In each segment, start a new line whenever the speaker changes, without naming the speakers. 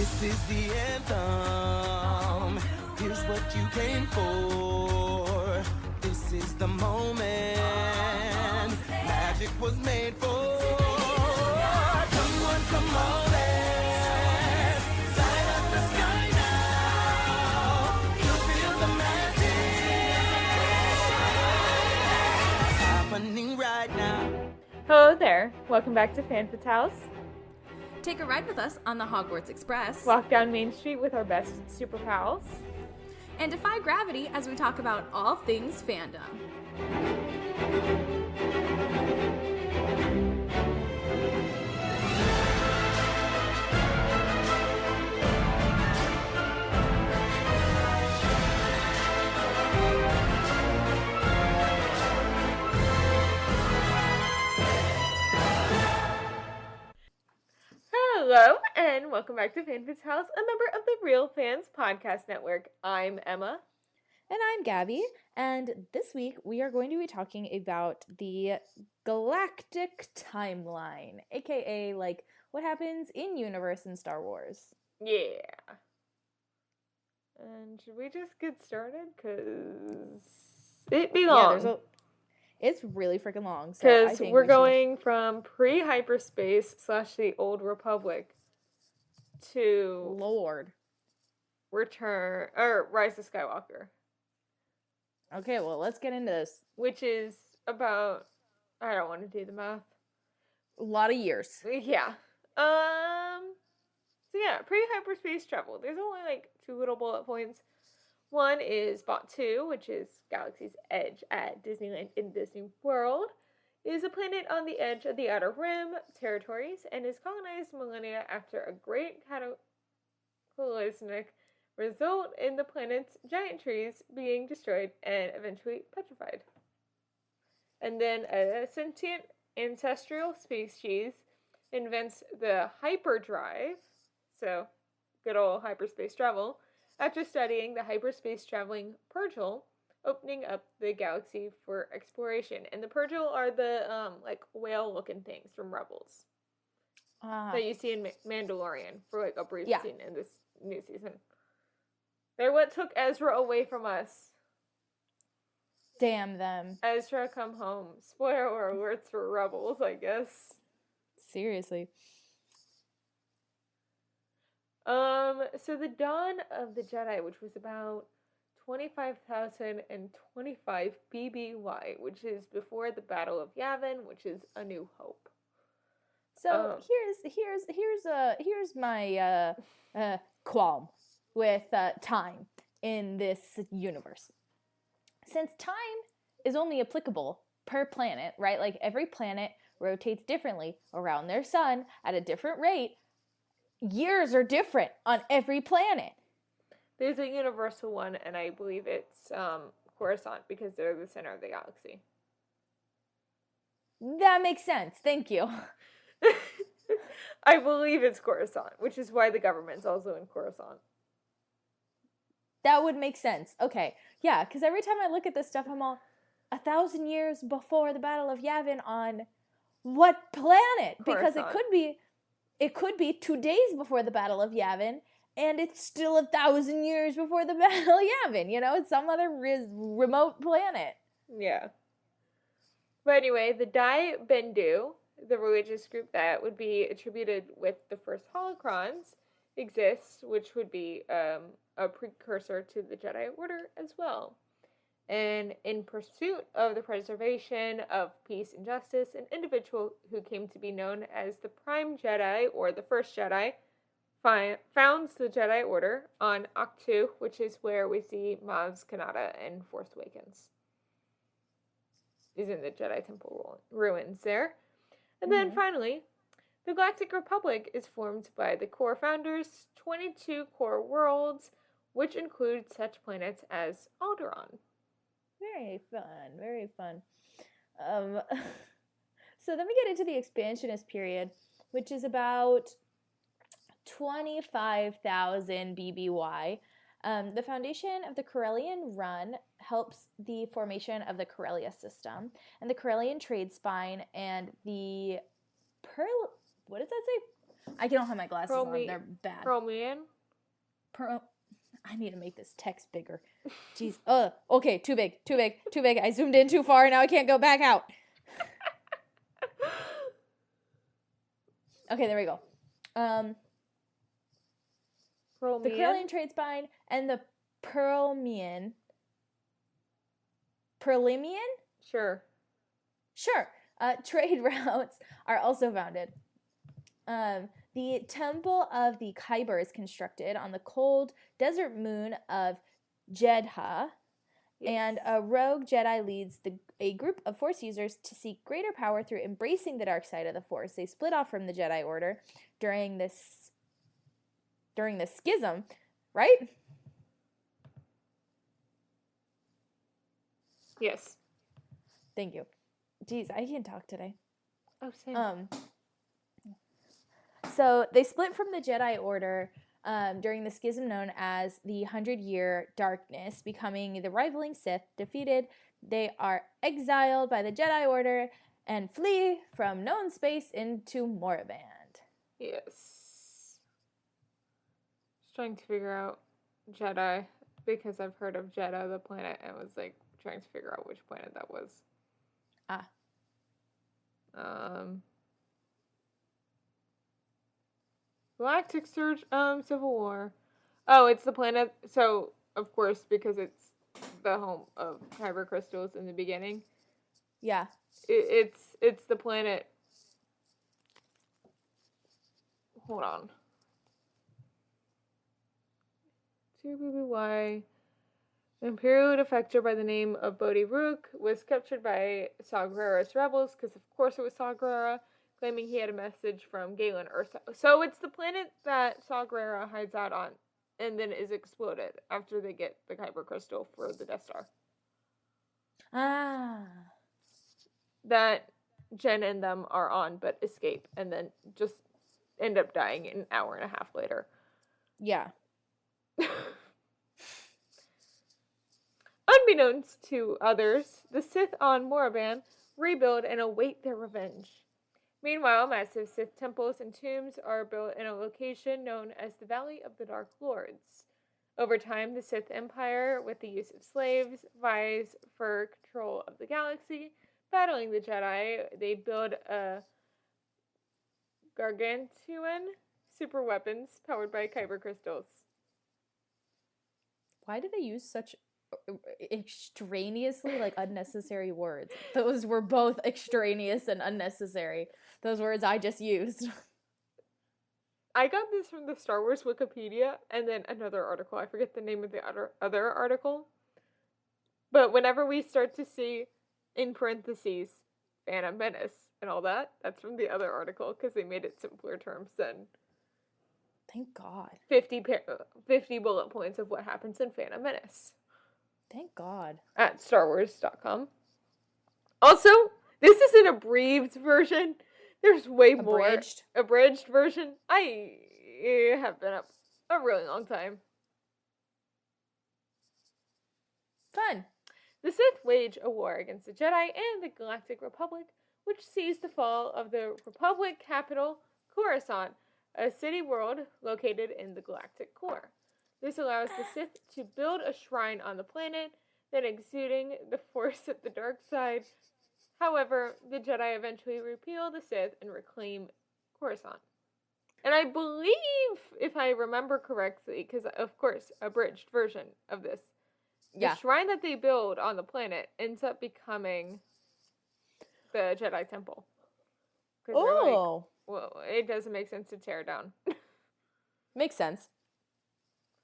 This is the anthem. Here's what you came for. This is the moment. Magic was made for. Come on, let's light up the sky now. You'll feel the magic happening right now.
Hello there. Welcome back to Fan Fatales.
Take a ride with us on the Hogwarts Express.
Walk down Main Street with our best super pals.
And defy gravity as we talk about all things fandom.
Hello, and welcome back to Fan Fatales, a member of the Real Fans Podcast Network. I'm Emma.
And I'm Gabby, and this week we are going to be talking about the galactic timeline, aka like what happens in universe in Star Wars.
Yeah. And should we just get started? Because it be long.
It's really freaking long.
Because we're going from pre-hyperspace / the Old Republic to
Lord
Return or Rise of Skywalker.
Okay, well, let's get into this.
Which is about, I don't want to do the math.
A lot of years.
Yeah. So yeah, pre-hyperspace travel. There's only like 2 little bullet points. One is Bot 2, which is Galaxy's Edge at Disneyland in Disney World, is a planet on the edge of the Outer Rim territories and is colonized millennia after a great cataclysmic result in the planet's giant trees being destroyed and eventually petrified. And then a sentient ancestral species invents the hyperdrive, so good old hyperspace travel, after studying the hyperspace traveling Purgil, opening up the galaxy for exploration. And the Purgil are the like whale-looking things from Rebels that you see in Mandalorian for like a brief scene in this new season. They're what took Ezra away from us.
Damn them.
Ezra come home. Spoiler alerts for Rebels, I guess.
Seriously.
So the dawn of the Jedi, which was about 25,025 BBY, which is before the Battle of Yavin, which is A New Hope.
So here's my qualm with time in this universe. Since time is only applicable per planet, right? Like every planet rotates differently around their sun at a different rate. Years are different on every planet.
There's a universal one, and I believe it's Coruscant, because they're the center of the galaxy.
That makes sense. Thank you.
I believe it's Coruscant, which is why the government's also in Coruscant.
That would make sense. Okay. Yeah, because every time I look at this stuff, I'm all 1,000 years before the Battle of Yavin on what planet?
Coruscant.
Because it could be 2 days before the Battle of Yavin, and it's still 1,000 years before the Battle of Yavin. You know, it's some other remote planet.
Yeah. But anyway, the Dai Bendu, the religious group that would be attributed with the first holocrons, exists, which would be a precursor to the Jedi Order as well. And in pursuit of the preservation of peace and justice, an individual who came to be known as the Prime Jedi, or the First Jedi, founds the Jedi Order on Ahch-To, which is where we see Maz Kanata in Force Awakens. He's in the Jedi Temple ruins there. And then finally, the Galactic Republic is formed by the core founders' 22 core worlds, which include such planets as Alderaan.
Very fun, very fun. So then we get into the expansionist period, which is about 25,000 BBY. The foundation of the Corellian Run helps the formation of the Corellia system, and the Corellian trade spine, and the what does that say? I don't have my glasses on.
Chromi-
They're bad.
Chromian?
I need to make this text bigger. Jeez. Okay. Too big. I zoomed in too far. Now I can't go back out. Okay, there we go. The
Chromian?
Corellian trade spine and the Perlemian.
Sure.
Sure. Trade routes are also founded. The Temple of the Kyber is constructed on the cold desert moon of Jedha, and a rogue Jedi leads a group of Force users to seek greater power through embracing the dark side of the Force. They split off from the Jedi Order during the schism, right?
Yes.
Thank you. Jeez, I can't talk today.
Oh, same.
So they split from the Jedi Order during the schism known as the 100-Year Darkness, becoming the rivaling Sith. Defeated, they are exiled by the Jedi Order and flee from known space into Moraband.
Yes. Just trying to figure out Jedi because I've heard of Jeddah, the planet, and was like trying to figure out which planet that was. Galactic Surge, Civil War. Oh, it's the planet. So, of course, because it's the home of kyber crystals in the beginning.
Yeah.
It's the planet. Hold on. Why Imperial defector by the name of Bodhi Rook was captured by Saw Gerrera's rebels, because of course it was Saw Gerrera, claiming he had a message from Galen Ursa. So it's the planet that Saw Gerrera hides out on, and then is exploded after they get the kyber crystal for the Death Star. That Jen and them are on, but escape, and then just end up dying an hour and a half later.
Yeah.
Unbeknownst to others, the Sith on Moraband rebuild and await their revenge. Meanwhile, massive Sith temples and tombs are built in a location known as the Valley of the Dark Lords. Over time, the Sith Empire, with the use of slaves, vies for control of the galaxy. Battling the Jedi, they build a gargantuan super weapons powered by kyber crystals.
Why do they use such extraneously unnecessary words? Those were both extraneous and unnecessary. Those words I just used.
I got this from the Star Wars Wikipedia and then another article. I forget the name of the other article. But whenever we start to see, in parentheses, Phantom Menace and all that, that's from the other article because they made it simpler terms than
Thank God.
50 bullet points of what happens in Phantom Menace.
Thank God.
At StarWars.com. Also, this is an abbreviated version. There's way more. Abridged version. I have been up a really long time.
Fun.
The Sith wage a war against the Jedi and the Galactic Republic, which sees the fall of the Republic capital, Coruscant, a city world located in the galactic core. This allows the Sith to build a shrine on the planet, then exuding the force of the dark side. However, the Jedi eventually repeal the Sith and reclaim Coruscant. And I believe, if I remember correctly, because of course, abridged version of this, the shrine that they build on the planet ends up becoming the Jedi Temple.
Oh!
Well, it doesn't make sense to tear it down.
Makes sense.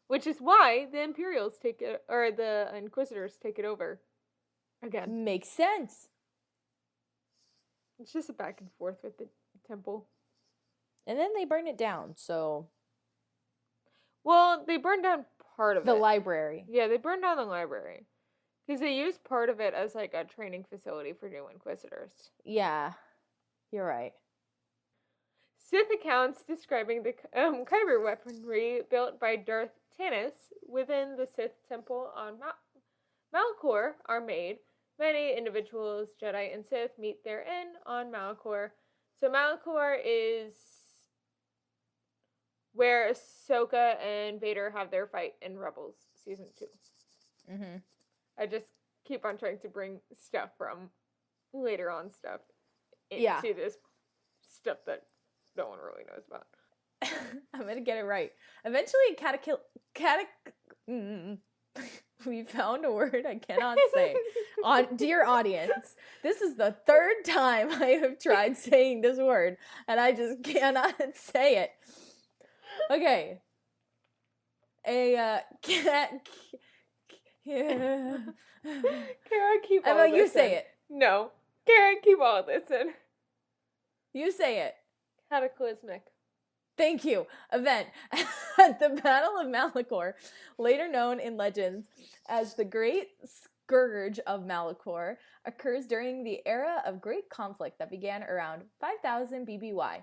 Which is why the Imperials take it, or the Inquisitors take it over again.
Makes sense.
It's just a back and forth with the temple.
And then they burn it down, so...
Well, they burned down part of it.
The library.
Yeah, they burned down the library. Because they used part of it as like a training facility for new Inquisitors.
Yeah, you're right.
Sith accounts describing the kyber weaponry built by Darth Tanis within the Sith temple on Malachor are made. Many individuals, Jedi and Sith, meet therein on Malachor. So Malachor is where Ahsoka and Vader have their fight in Rebels season 2.
Mm-hmm.
I just keep on trying to bring stuff from later on stuff into
Yeah.
this stuff that no one really knows about.
I'm gonna get it right. Eventually, we found a word I cannot say. Dear audience, this is the third time I have tried saying this word, and I just cannot say it. Okay.
Kara, keep all
Emma, you
this
say
in.
it.
No. Kara, keep all this in.
You say it.
Cataclysmic.
Thank you. Event at the Battle of Malachor, later known in legends as the Great Scourge of Malachor, occurs during the era of great conflict that began around 5000 BBY.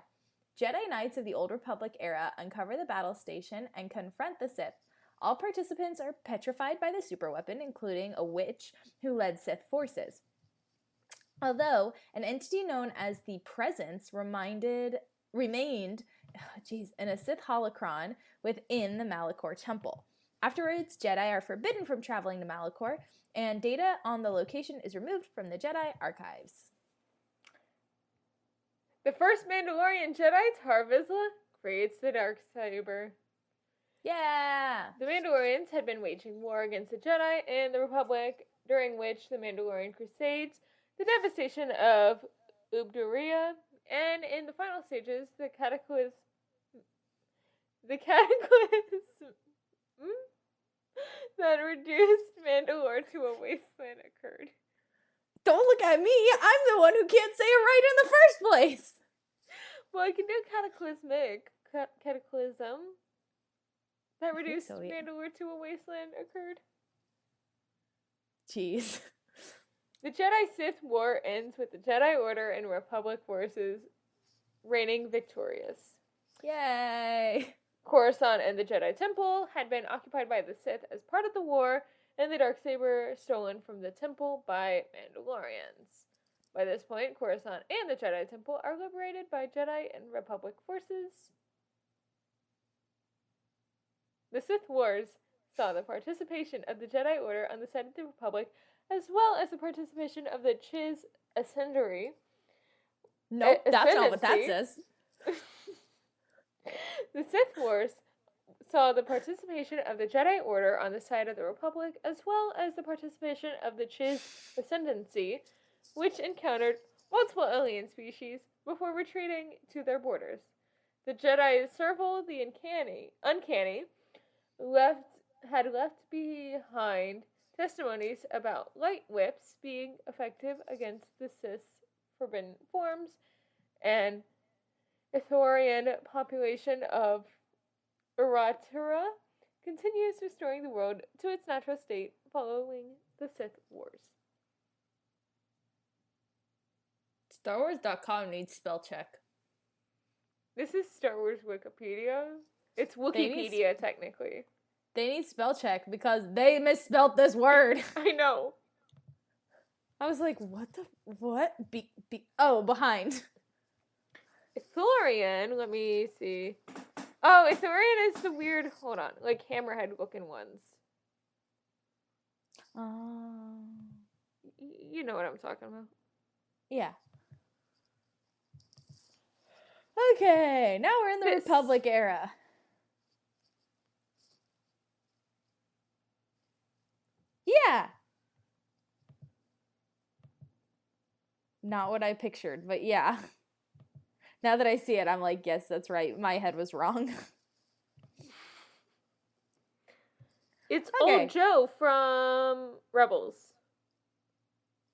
Jedi Knights of the Old Republic era uncover the battle station and confront the Sith. All participants are petrified by the superweapon, including a witch who led Sith forces. Although an entity known as the Presence remained in a Sith holocron within the Malachor temple. Afterwards, Jedi are forbidden from traveling to Malachor, and data on the location is removed from the Jedi archives.
The first Mandalorian Jedi, Tar Vizsla, creates the Darksaber.
Yeah!
The Mandalorians had been waging war against the Jedi and the Republic, during which the Mandalorian Crusades, the devastation of Ubduria, and in the final stages, the cataclysm that reduced Mandalore to a wasteland occurred.
Don't look at me! I'm the one who can't say it right in the first place!
Well, I can do cataclysmic. Cataclysm that reduced
so, yeah.
Mandalore to a wasteland occurred.
Jeez.
The Jedi-Sith War ends with the Jedi Order and Republic forces reigning victorious.
Yay!
Coruscant and the Jedi Temple had been occupied by the Sith as part of the war, and the Darksaber stolen from the temple by Mandalorians. By this point, Coruscant and the Jedi Temple are liberated by Jedi and Republic forces. The Sith Wars saw the participation of the Jedi Order on the side of the Republic, as well as the participation of the Chiss Ascendancy.
Nope, that's not what that says.
The Sith Wars saw the participation of the Jedi Order on the side of the Republic, as well as the participation of the Chiss Ascendancy, which encountered multiple alien species before retreating to their borders. The Jedi Circle, the Uncanny, had left behind testimonies about light whips being effective against the Sith's forbidden forms, and Ithorian population of Uratura continues restoring the world to its natural state following the Sith Wars.
StarWars.com needs spell check.
This is Star Wars Wikipedia. It's Wikipedia, technically.
They need spell check because they misspelled this word.
I know.
I was like, what? Behind.
Ithorian, let me see. Oh, Ithorian is the weird, hold on, like hammerhead looking ones. You know what I'm talking about.
Yeah. Okay, now we're in the Republic era. Yeah. Not what I pictured, but yeah. Now that I see it, I'm like, yes, that's right. My head was wrong.
It's Old Joe from Rebels.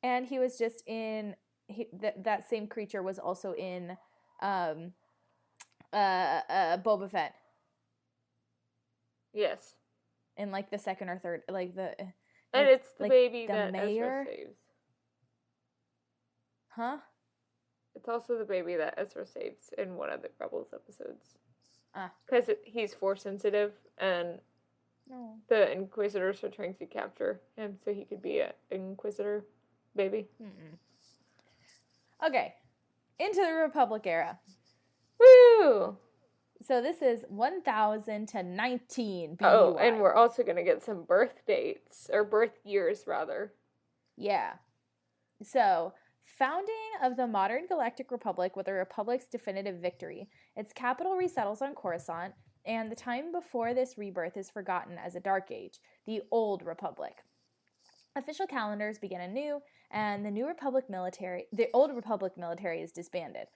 And he was just in... that same creature was also in Boba Fett.
Yes.
In like the second or third, like the...
And it's the
like
baby
the
that
mayor?
Ezra saves.
Huh?
It's also the baby that Ezra saves in one of the Rebels episodes.
Because
he's Force sensitive, and the Inquisitors are trying to capture him so he could be an Inquisitor baby.
Okay. Into the Republic era.
Woo!
So this is 1000 to 19 BBY.
Oh, and we're also going to get some birth dates, or birth years, rather.
Yeah. So, founding of the modern Galactic Republic with the Republic's definitive victory. Its capital resettles on Coruscant, and the time before this rebirth is forgotten as a Dark Age, the Old Republic. Official calendars begin anew, and the Old Republic military is disbanded.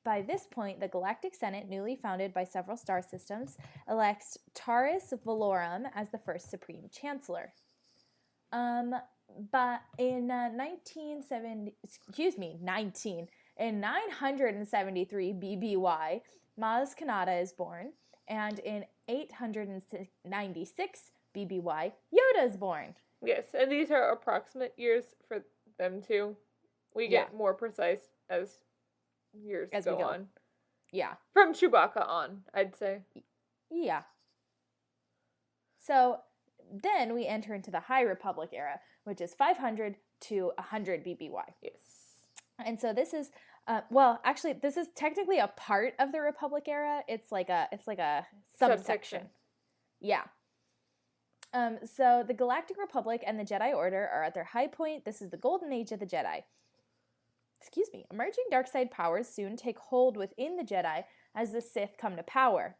By this point, the Galactic Senate, newly founded by several star systems, elects Taurus Valorum as the first Supreme Chancellor. But in 973 BBY, Maz Kanata is born, and in 896 BBY, Yoda is born.
Yes, and these are approximate years for them too. We get more precise as years go on.
Yeah.
From Chewbacca on, I'd say.
Yeah. So then we enter into the High Republic era, which is 500 to 100 BBY.
Yes.
And so this is, this is technically a part of the Republic era. It's like a subsection. Yeah. So the Galactic Republic and the Jedi Order are at their high point. This is the golden age of the Jedi. Emerging dark side powers soon take hold within the Jedi as the Sith come to power.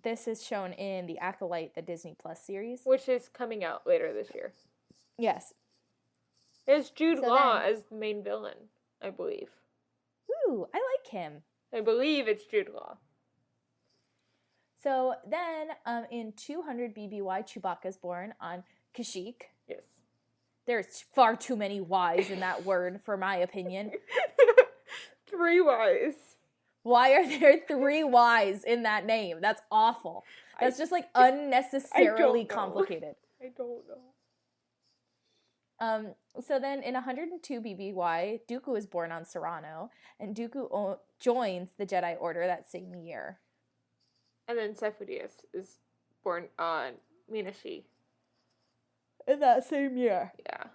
This is shown in the Acolyte, the Disney Plus series,
which is coming out later this year.
Yes.
It's Jude Law as the main villain, I believe.
Ooh, I like him.
I believe it's Jude Law.
So then, in 200 BBY, Chewbacca's born on Kashyyyk.
Yes.
There's far too many Y's in that word, for my opinion.
3 Y's.
Why are there 3 Y's in that name? That's awful. That's just like unnecessarily complicated.
I don't know.
So then in 102 BBY, Dooku is born on Serrano, and Dooku joins the Jedi Order that same year.
And then Cephidius is born on Minashi.
In that same year.
Yeah.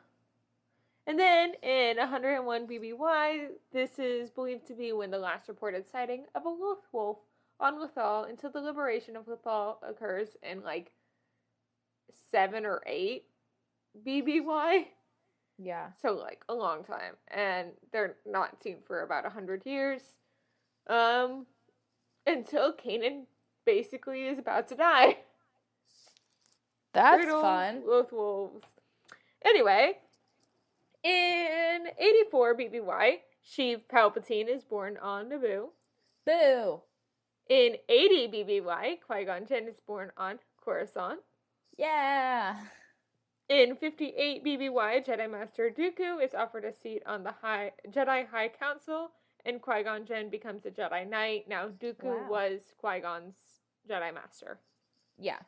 And then in 101 BBY, this is believed to be when the last reported sighting of a wolf on Lothal until the liberation of Lothal occurs in like 7 or 8 BBY.
Yeah.
So like a long time. And they're not seen for about 100 years. Until Kanan basically is about to die.
That's fun.
With wolves. Anyway, in 84 BBY, Sheev Palpatine is born on Naboo.
Boo!
In 80 BBY, Qui-Gon Jinn is born on Coruscant.
Yeah!
In 58 BBY, Jedi Master Dooku is offered a seat on the Jedi High Council, and Qui-Gon Jinn becomes a Jedi Knight. Now, Dooku was Qui-Gon's Jedi Master.
Yeah.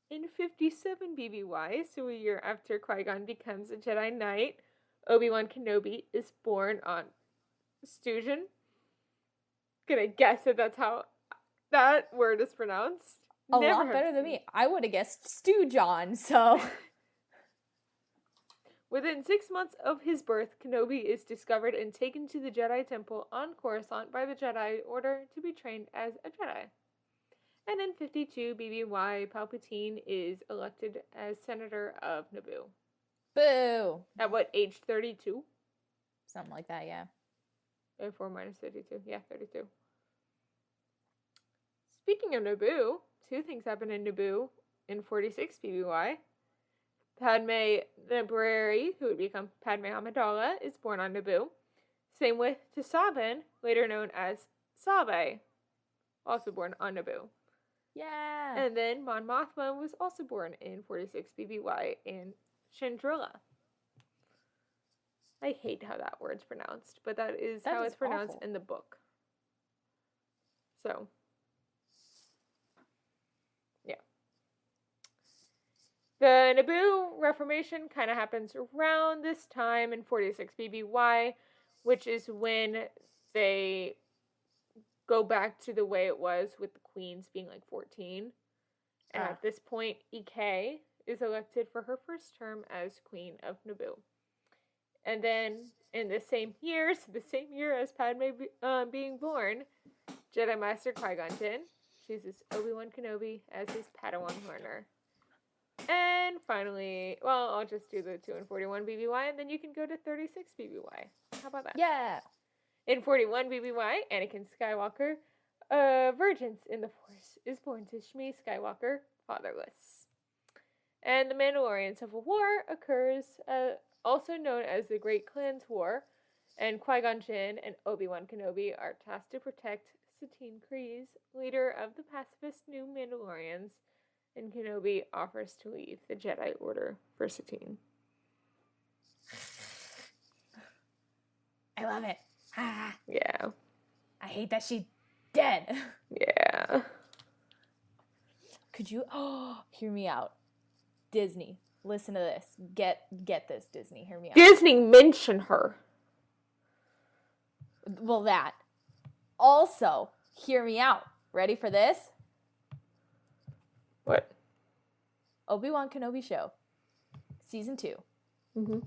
In 57 BBY, so a year after Qui-Gon becomes a Jedi Knight, Obi-Wan Kenobi is born on Stujan. Gonna guess that that's how that word is pronounced.
A lot better than me. I would have guessed Stu John, so.
Within 6 months of his birth, Kenobi is discovered and taken to the Jedi Temple on Coruscant by the Jedi Order to be trained as a Jedi. And in 52 BBY, Palpatine is elected as Senator of Naboo.
Boo!
At what, age 32?
Something like that, yeah.
4 minus 52. Yeah, 32. Speaking of Naboo, 2 things happen in Naboo in 46 BBY. Padme Nabreri, who would become Padme Amidala, is born on Naboo. Same with Tisabin, later known as Sabe, also born on Naboo.
Yeah.
And then Mon Mothma was also born in 46 BBY in Chandrila. I hate how that word's pronounced, but that is how it's pronounced in the book. So, yeah. The Naboo Reformation kind of happens around this time in 46 BBY, which is when they go back to the way it was with the queens being like 14. And at this point, EK is elected for her first term as Queen of Naboo. And then in the same year, so the same year as Padme being born, Jedi Master Qui-Gon Jinn chooses Obi-Wan Kenobi as his Padawan learner. And finally, well, I'll just do the 2 and 41 BBY, and then you can go to 36 BBY. How about that?
Yeah.
In 41 BBY, Anakin Skywalker, a virgin in the Force, is born to Shmi Skywalker, fatherless. And the Mandalorian Civil War occurs, also known as the Great Clans War, and Qui-Gon Jinn and Obi-Wan Kenobi are tasked to protect Satine Kryze, leader of the pacifist New Mandalorians, and Kenobi offers to leave the Jedi Order for Satine.
I love it. Ah,
Yeah.
I hate that she's dead.
Yeah.
Could you hear me out? Disney, listen to this. Get this, Disney. Hear me out.
Disney mentioned her.
Well, that. Also, hear me out. Ready for this?
What?
Obi-Wan Kenobi show. Season 2.
Mm-hmm.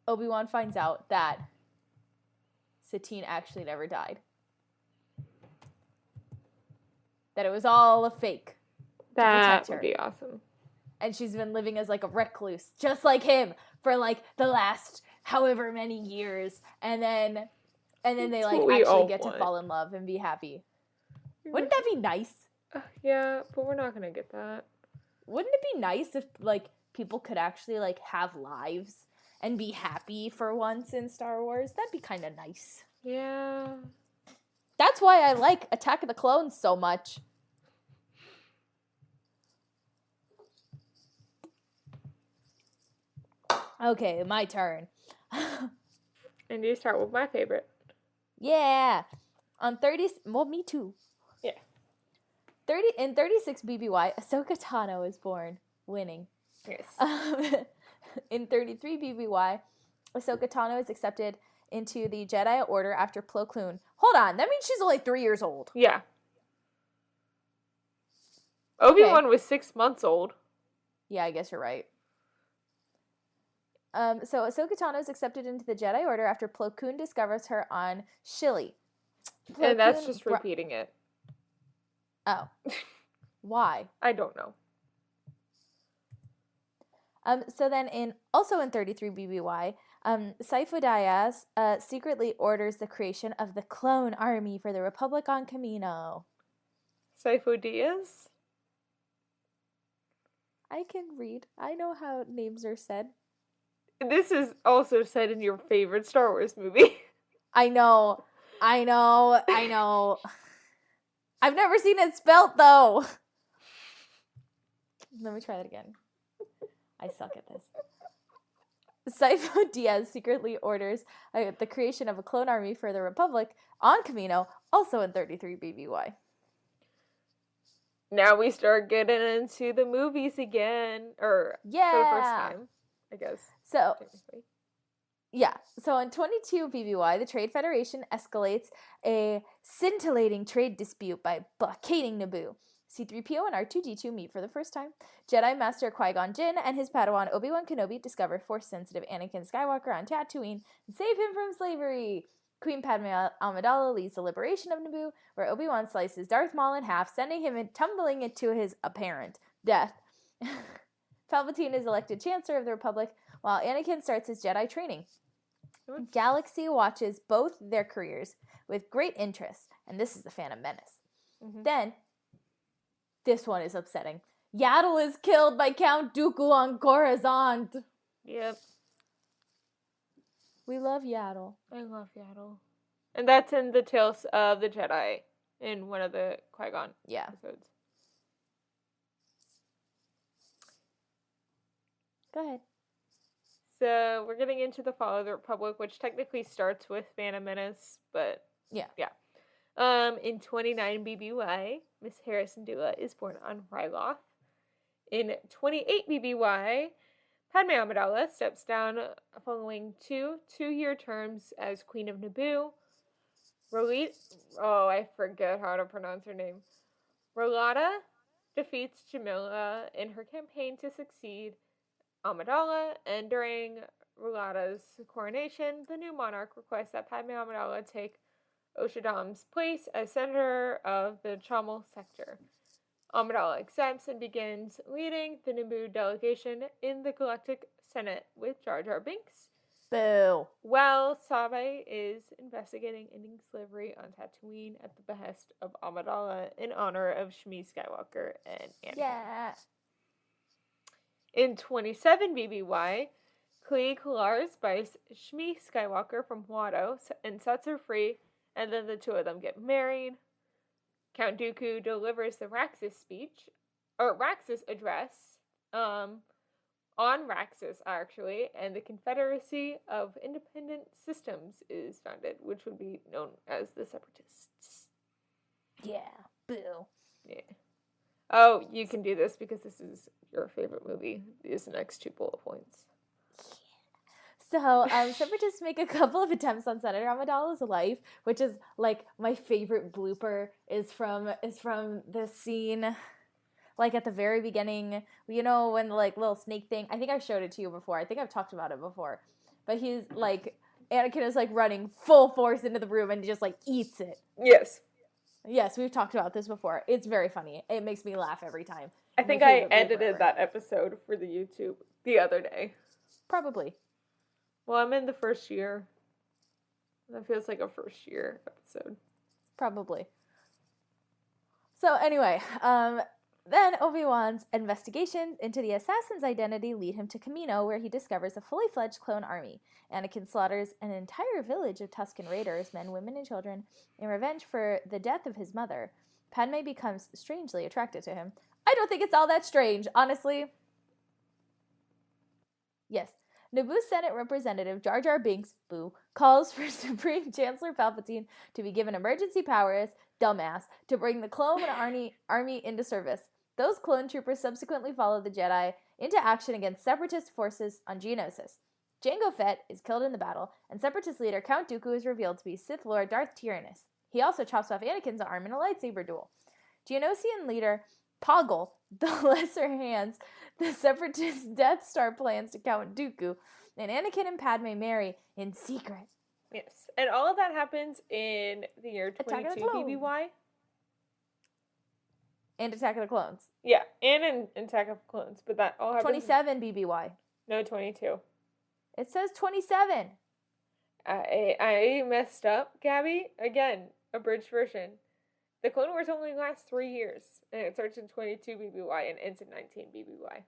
Obi-Wan finds out that Satine actually never died. That it was all a fake.
That
her.
would be awesome.
And she's been living as like a recluse, just like him, for like the last however many years. And then they like actually get to fall in love and be happy. Wouldn't that be nice?
Yeah, but we're not gonna get that.
Wouldn't it be nice if like people could actually like have lives and be happy for once in Star Wars? That'd be kind of nice.
Yeah.
That's why I like Attack of the Clones so much. Okay, my turn.
And you start with my favorite.
Yeah. On 30, well, me too.
Yeah.
36 BBY, Ahsoka Tano is born, winning.
Yes.
In 33 BBY, Ahsoka Tano is accepted into the Jedi Order after Plo Koon. Hold on, that means she's only 3 years old.
Yeah. Obi-Wan was 6 months old.
Yeah, I guess you're right. So Ahsoka Tano is accepted into the Jedi Order after Plo Koon discovers her on Shilly.
And that's just repeating it.
Oh. Why?
I don't know.
So then in 33 BBY, Sifo Dyas secretly orders the creation of the clone army for the Republic on Camino.
Sifo Dyas?
I can read. I know how names are said.
This is also said in your favorite Star Wars movie.
I know. I've never seen it spelt, though. Let me try that again. I suck at this. Sifo Dyas secretly orders the creation of a clone army for the Republic on Camino, also in 33 BBY.
Now we start getting into the movies again. Or for the first time, I guess.
So, yeah. So in 22 BBY, the Trade Federation escalates a scintillating trade dispute by blockading Naboo. C-3PO and R2-D2 meet for the first time. Jedi Master Qui-Gon Jinn and his Padawan Obi-Wan Kenobi discover Force-sensitive Anakin Skywalker on Tatooine and save him from slavery. Queen Padme Amidala leads the liberation of Naboo, where Obi-Wan slices Darth Maul in half, sending him tumbling into his apparent death. Palpatine is elected Chancellor of the Republic, while Anakin starts his Jedi training. Galaxy watches both their careers with great interest, and this is the Phantom Menace. Mm-hmm. Then, this one is upsetting. Yaddle is killed by Count Dooku on Coruscant.
Yep.
We love Yaddle.
I love Yaddle. And that's in the Tales of the Jedi in one of the Qui-Gon episodes.
Go ahead.
So we're getting into the Fall of the Republic, which technically starts with Phantom Menace, but yeah. In 29 BBY, Miss Harrison Dula is born on Ryloth. In 28 BBY, Padme Amidala steps down following two-year terms as Queen of Naboo. I forget how to pronounce her name. Rolada defeats Jamila in her campaign to succeed Amidala, and during Rulada's coronation, the new monarch requests that Padme Amidala take Oshadam's place as senator of the Chamal sector. Amidala accepts and begins leading the Naboo delegation in the Galactic Senate with Jar Jar Binks,
Boo.
while Sabe is investigating ending slavery on Tatooine at the behest of Amidala in honor of Shmi Skywalker and Anakin.
Yeah.
In 27 BBY, Klee Kalar buys Shmi Skywalker from Watto and sets her free, and then the two of them get married. Count Dooku delivers the Raxus address, on Raxus, actually, and the Confederacy of Independent Systems is founded, which would be known as the Separatists.
Yeah. Boo.
Yeah. Oh, you can do this because this is your favorite movie. These next 2 bullet points.
So, Separatists make a couple of attempts on Senator Amidala's life, which is like my favorite blooper is from this scene, like at the very beginning, you know, when the like little snake thing. I think I showed it to you before. I think I've talked about it before, but he's like Anakin is like running full force into the room and he just like eats it.
Yes.
Yes, we've talked about this before. It's very funny. It makes me laugh every time.
I think I edited that episode for the YouTube the other day.
Probably.
Well, I'm in the first year. That feels like a first year episode.
Probably. So anyway, then Obi-Wan's investigations into the assassin's identity lead him to Kamino, where he discovers a fully fledged clone army. Anakin slaughters an entire village of Tusken Raiders, men, women, and children, in revenge for the death of his mother. Padme becomes strangely attracted to him. I don't think it's all that strange, honestly. Yes. Naboo Senate Representative Jar Jar Binks, boo, calls for Supreme Chancellor Palpatine to be given emergency powers, dumbass, to bring the clone army into service. Those clone troopers subsequently follow the Jedi into action against Separatist forces on Geonosis. Jango Fett is killed in the battle, and Separatist leader Count Dooku is revealed to be Sith Lord Darth Tyrannus. He also chops off Anakin's arm in a lightsaber duel. Geonosian leader Poggle, the Lesser Hands, the Separatist Death Star plans to Count Dooku, and Anakin and Padme marry in secret.
Yes. And all of that happens in the year
Attack of the
22
Clones.
BBY.
And Attack of the Clones.
Yeah, and in Attack of the Clones, but that all happens...
27 BBY.
No, 22.
It says 27.
I messed up, Gabby. Again, abridged version. The Clone Wars only lasts 3 years, and it starts in 22 BBY and ends in 19 BBY.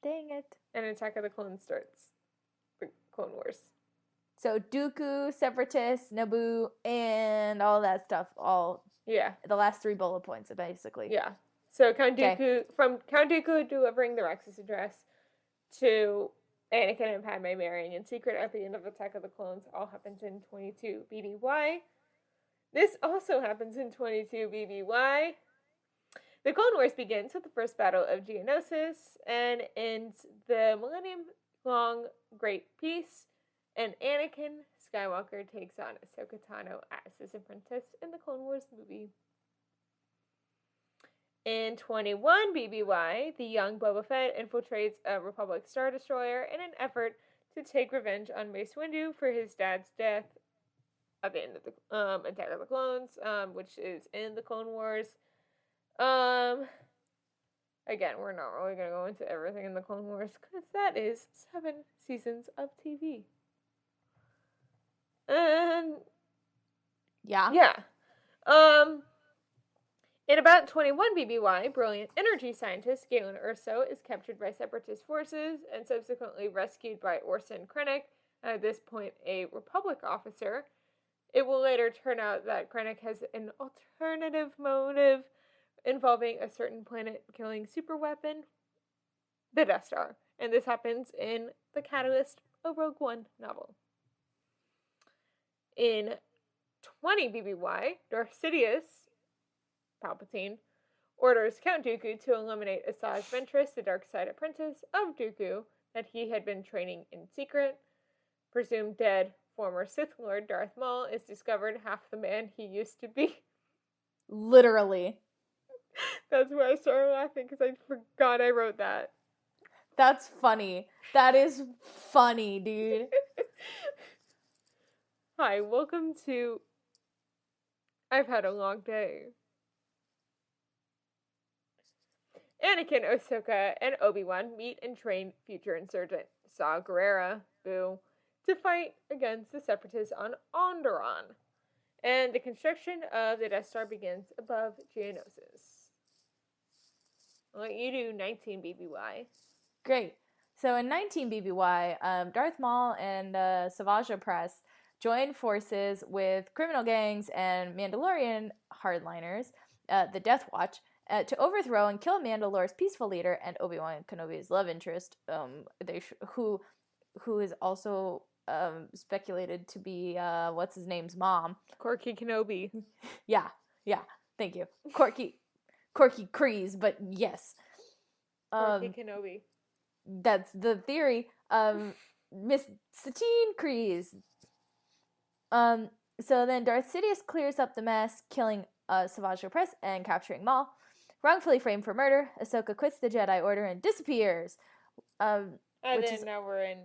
Dang it.
And Attack of the Clones starts for Clone Wars.
So Dooku, Separatists, Naboo, and all that stuff. All the last 3 bullet points, basically.
Yeah. So Count Dooku, from Count Dooku delivering the Raxus address to Anakin and Padme marrying in secret at the end of Attack of the Clones, all happens in 22 BBY. This also happens in 22 BBY. The Clone Wars begins with the first battle of Geonosis and ends the millennium-long Great Peace, and Anakin Skywalker takes on Ahsoka Tano as his apprentice in the Clone Wars movie. In 21 BBY, the young Boba Fett infiltrates a Republic Star Destroyer in an effort to take revenge on Mace Windu for his dad's death at the end of the Attack of the Clones, which is in the Clone Wars. Again, we're not really going to go into everything in the Clone Wars because that is 7 seasons of TV. And yeah. In about 21 BBY, brilliant energy scientist Galen Erso is captured by Separatist forces and subsequently rescued by Orson Krennic, at this point a Republic officer. It will later turn out that Krennic has an alternative motive involving a certain planet-killing superweapon, the Death Star. And this happens in the Catalyst, a Rogue One novel. In 20 BBY, Darth Sidious, Palpatine, orders Count Dooku to eliminate Asajj Ventress, the dark side apprentice of Dooku that he had been training in secret. Presumed dead former Sith Lord Darth Maul is discovered half the man he used to be.
Literally.
That's why I started laughing, because I forgot I wrote that.
That's funny. That is funny, dude.
Hi, welcome to I've had a long day. Anakin, Ahsoka, and Obi-Wan meet and train future insurgent Saw Gerrera, Boo, to fight against the Separatists on Onderon. And the construction of the Death Star begins above Geonosis. I'll let you do 19 BBY.
Great. So in 19 BBY, Darth Maul and Savage Press join forces with criminal gangs and Mandalorian hardliners, the Death Watch, to overthrow and kill Mandalore's peaceful leader and Obi-Wan Kenobi's love interest, who is also speculated to be what's his name's mom.
Corky Kenobi.
Yeah, thank you. Corky Kryze, but yes.
Corky Kenobi.
That's the theory. Miss Satine Kryze. So then Darth Sidious clears up the mess, killing Savage Press and capturing Maul. Wrongfully framed for murder, Ahsoka quits the Jedi Order and disappears.
And then now we're in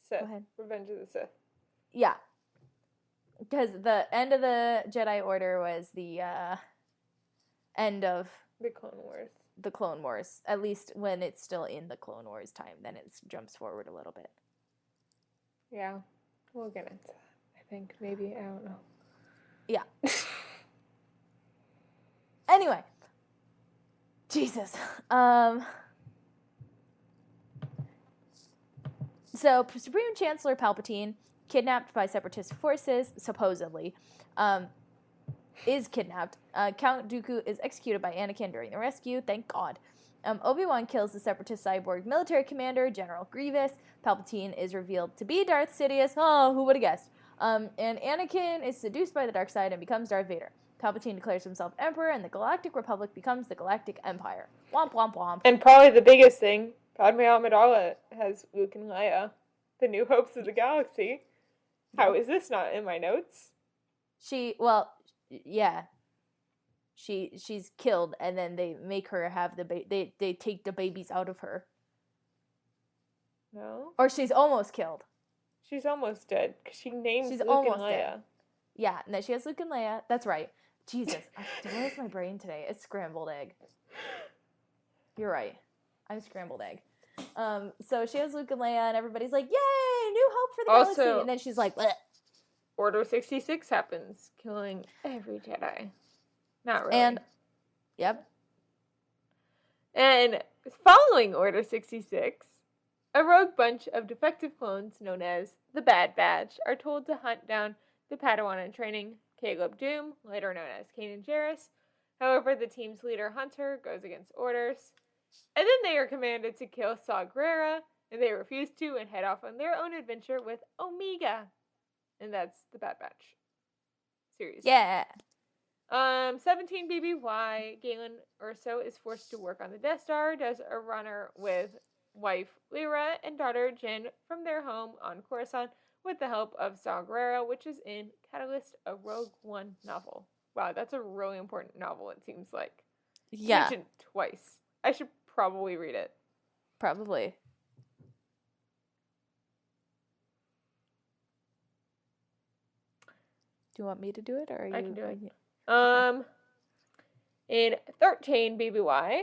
Sith.
Go ahead.
Revenge of the Sith.
Yeah. Because the end of the Jedi Order was the end of
The Clone Wars.
the Clone Wars. At least when it's still in the Clone Wars time. Then it jumps forward a little bit.
Yeah. We'll get into that. I think. Maybe. I don't know.
Yeah. Anyway. Jesus. So, Supreme Chancellor Palpatine, kidnapped by Separatist forces, supposedly, is kidnapped. Count Dooku is executed by Anakin during the rescue, thank God. Obi-Wan kills the Separatist cyborg military commander, General Grievous. Palpatine is revealed to be Darth Sidious. Oh, who would have guessed? And Anakin is seduced by the dark side and becomes Darth Vader. Palpatine declares himself Emperor, and the Galactic Republic becomes the Galactic Empire. Womp, womp, womp.
And probably the biggest thing, Padme Amidala has Luke and Leia, the new hopes of the galaxy. How is this not in my notes?
She's killed, and then they make her have they take the babies out of her.
No?
Or she's almost killed.
She's almost dead, because she names
She's
Luke
almost
and Leia.
dead. Yeah, no, she has Luke and Leia. That's right. Jesus, where's my brain today? It's scrambled egg. You're right. I'm scrambled egg. So she has Luke and Leia, and everybody's like, "Yay, new hope for the galaxy!" And then she's like, "Bleh."
Order 66 happens, killing every Jedi. Not really.
And, yep.
And following Order 66, a rogue bunch of defective clones known as the Bad Batch are told to hunt down the Padawan in training, Caleb Doom, later known as Kanan Jarrus. However, the team's leader, Hunter, goes against orders. And then they are commanded to kill Saw Gerrera, and they refuse to and head off on their own adventure with Omega. And that's the Bad Batch series.
Yeah.
17 BBY, Galen Erso is forced to work on the Death Star, does a runner with wife Lyra and daughter Jin from their home on Coruscant with the help of Saw Gerrera, which is in Catalyst, a Rogue One novel. Wow, that's a really important novel, it seems like.
Yeah.
Mentioned twice. I should probably read it.
Probably. Do you want me to do it, or are you?
I can do it. In 13 BBY,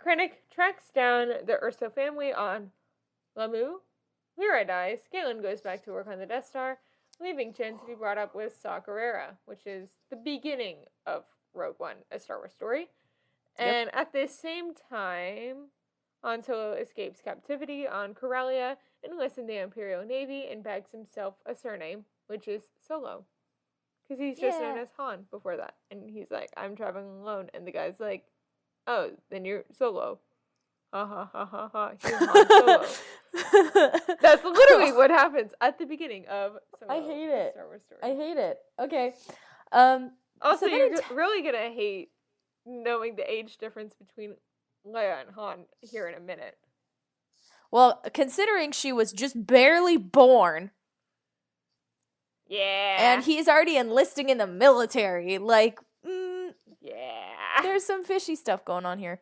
Krennic tracks down the Urso family on Lamu. Lyra dies. Galen goes back to work on the Death Star, leaving Jin to be brought up with Saw Gerrera, which is the beginning of Rogue One, a Star Wars story. And at the same time, Han Solo escapes captivity on Corellia, enlists in the Imperial Navy, and bags himself a surname, which is Solo. Because he's just known as Han before that. And he's like, I'm traveling alone. And the guy's like, oh, then you're Solo. Ha ha ha ha ha. You're Han Solo. That's literally what happens at the beginning of Solo.
I hate it.
Star Wars story.
I hate it. Okay.
Also,
so
you're
then
really going to hate knowing the age difference between Leia and Han here in a minute.
Well, considering she was just barely born.
Yeah.
And he's already enlisting in the military. Like,
yeah.
there's some fishy stuff going on here.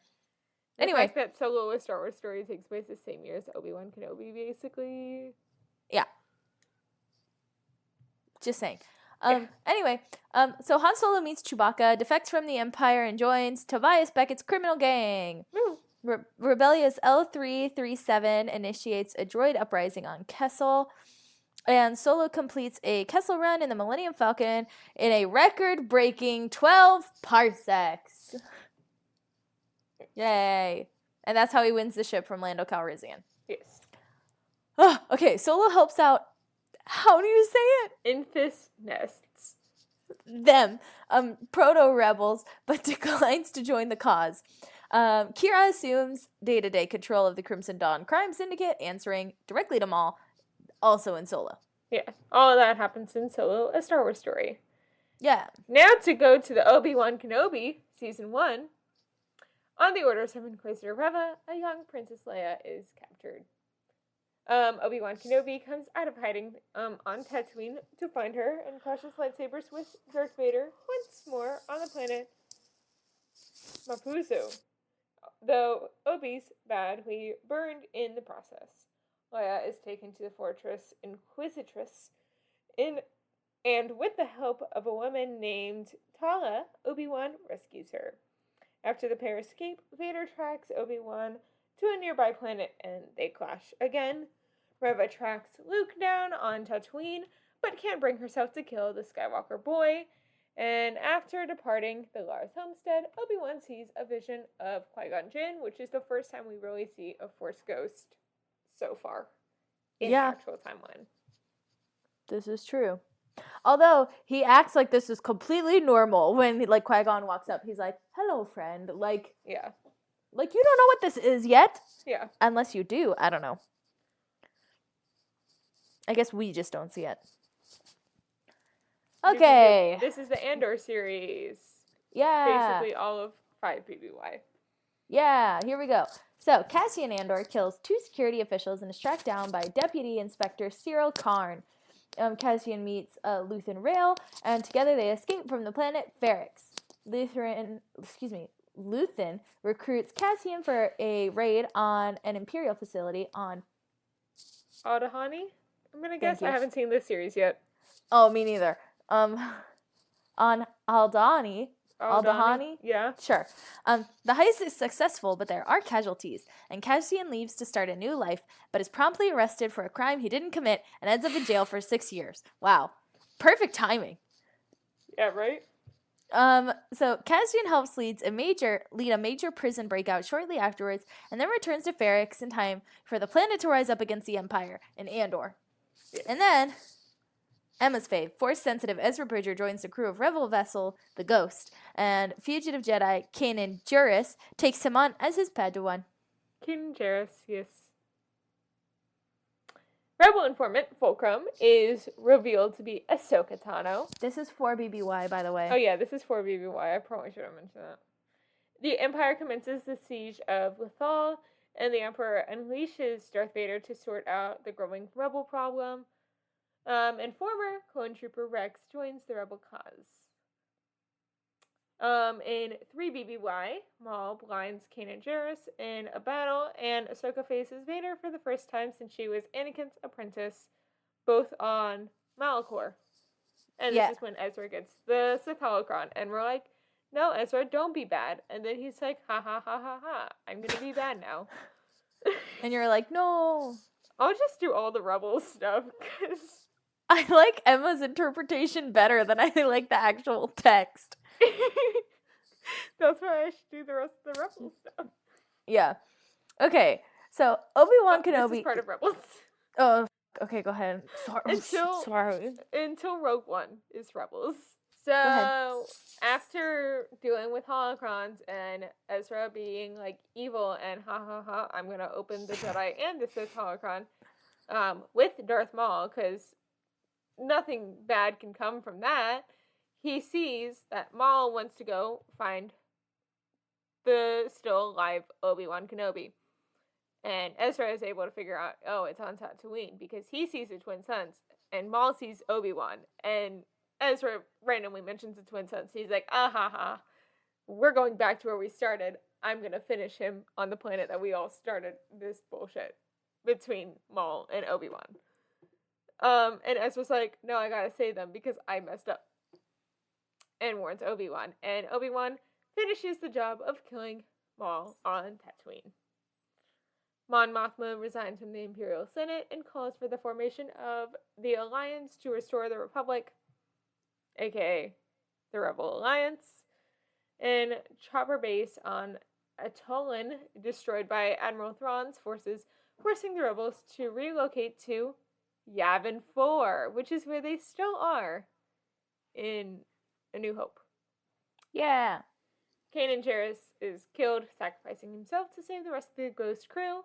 The
Anyway.
fact that Solo: A Star Wars Story takes place the same year as Obi-Wan Kenobi, basically.
Yeah. Just saying.
Yeah.
Anyway, so Han Solo meets Chewbacca, defects from the Empire, and joins Tobias Beckett's criminal gang.
Woo.
Rebellious L337 initiates a droid uprising on Kessel, and Solo completes a Kessel run in the Millennium Falcon in a record-breaking 12 parsecs. Yay. And that's how he wins the ship from Lando Calrissian.
Yes.
Oh, okay, Solo helps out. How do you say it?
Infus nests.
Them, proto-rebels, but declines to join the cause. Kira assumes day-to-day control of the Crimson Dawn crime syndicate, answering directly to Maul, also in Solo.
Yeah, all of that happens in Solo: A Star Wars Story.
Yeah.
Now to go to the Obi-Wan Kenobi, Season 1. On the orders of Inquisitor Reva, a young Princess Leia is captured. Obi-Wan Kenobi comes out of hiding on Tatooine to find her and clashes lightsabers with Darth Vader once more on the planet Mapuzo. Though Obi's badly burned in the process. Leia is taken to the fortress Inquisitress and with the help of a woman named Tala, Obi-Wan rescues her. After the pair escape, Vader tracks Obi-Wan to a nearby planet and they clash again. Reva tracks Luke down on Tatooine, but can't bring herself to kill the Skywalker boy. And after departing the Lars homestead, Obi-Wan sees a vision of Qui-Gon Jinn, which is the first time we really see a Force ghost so far in the actual timeline.
This is true. Although, he acts like this is completely normal when, like, Qui-Gon walks up. He's like, hello, friend. Like,
Yeah.
Like, you don't know what this is yet.
Yeah.
Unless you do. I don't know. I guess we just don't see it. Okay.
This is the Andor series.
Yeah.
Basically all of 5 BBY.
Yeah, here we go. So, Cassian Andor kills 2 security officials and is tracked down by Deputy Inspector Cyril Karn. Cassian meets Luthen Rail, and together they escape from the planet Ferrix. Luthen recruits Cassian for a raid on an Imperial facility on
Aldhani? I'm gonna guess.
you.
I haven't seen this series yet.
Oh, me neither. On Aldhani. Aldhani?
Yeah.
Sure. The heist is successful, but there are casualties, and Cassian leaves to start a new life, but is promptly arrested for a crime he didn't commit and ends up in jail for 6 years. Wow. Perfect timing.
Yeah, right?
So Cassian helps lead a major prison breakout shortly afterwards, and then returns to Ferrix in time for the planet to rise up against the Empire in Andor.
Yes.
And then Emma's fave, Force-sensitive Ezra Bridger joins the crew of Rebel vessel, the Ghost, and fugitive Jedi Kanan Jarrus takes him on as his Padawan.
Kanan Jarrus, yes. Rebel informant Fulcrum is revealed to be Ahsoka Tano.
This is for BBY, by the way.
Oh yeah, this is for BBY. I probably should have mentioned that. The Empire commences the siege of Lothal, and the Emperor unleashes Darth Vader to sort out the growing Rebel problem. And former clone trooper Rex joins the Rebel cause. In 3 BBY, Maul blinds Kanan Jarrus in a battle, and Ahsoka faces Vader for the first time since she was Anakin's apprentice, both on Malachor. And this is when Ezra gets the Sith holocron, and we're like, no, Ezra, don't be bad. And then he's like, ha ha ha ha ha, I'm gonna be bad now.
And you're like, no.
I'll just do all the Rebel stuff, because
I like Emma's interpretation better than I like the actual text.
that's why I should do the rest of the Rebel stuff.
Yeah. Okay. So Obi-Wan Kenobi.
This is part of Rebels.
Oh, okay. Go ahead. Sorry.
Until Rogue One is Rebels. So after dealing with holocrons and Ezra being like evil and ha ha ha, I'm gonna open the Jedi and the Sith holocron with Darth Maul, because nothing bad can come from that. He sees that Maul wants to go find the still alive Obi-Wan Kenobi. And Ezra is able to figure out, oh, it's on Tatooine, because he sees the twin sons, and Maul sees Obi-Wan, and Ezra randomly mentions the twin sons. He's like, ah ha ha, we're going back to where we started. I'm gonna finish him on the planet that we all started this bullshit between Maul and Obi-Wan. And Ezra's like, no, I gotta save them because I messed up. And warns Obi-Wan. And Obi-Wan finishes the job of killing Maul on Tatooine. Mon Mothma resigns from the Imperial Senate and calls for the formation of the Alliance to restore the Republic, aka the Rebel Alliance. And Chopper base on Atollon destroyed by Admiral Thrawn's forces, forcing the rebels to relocate to Yavin 4, which is where they still are in A New Hope.
Yeah.
Kanan Jarrus is killed, sacrificing himself to save the rest of the Ghost crew.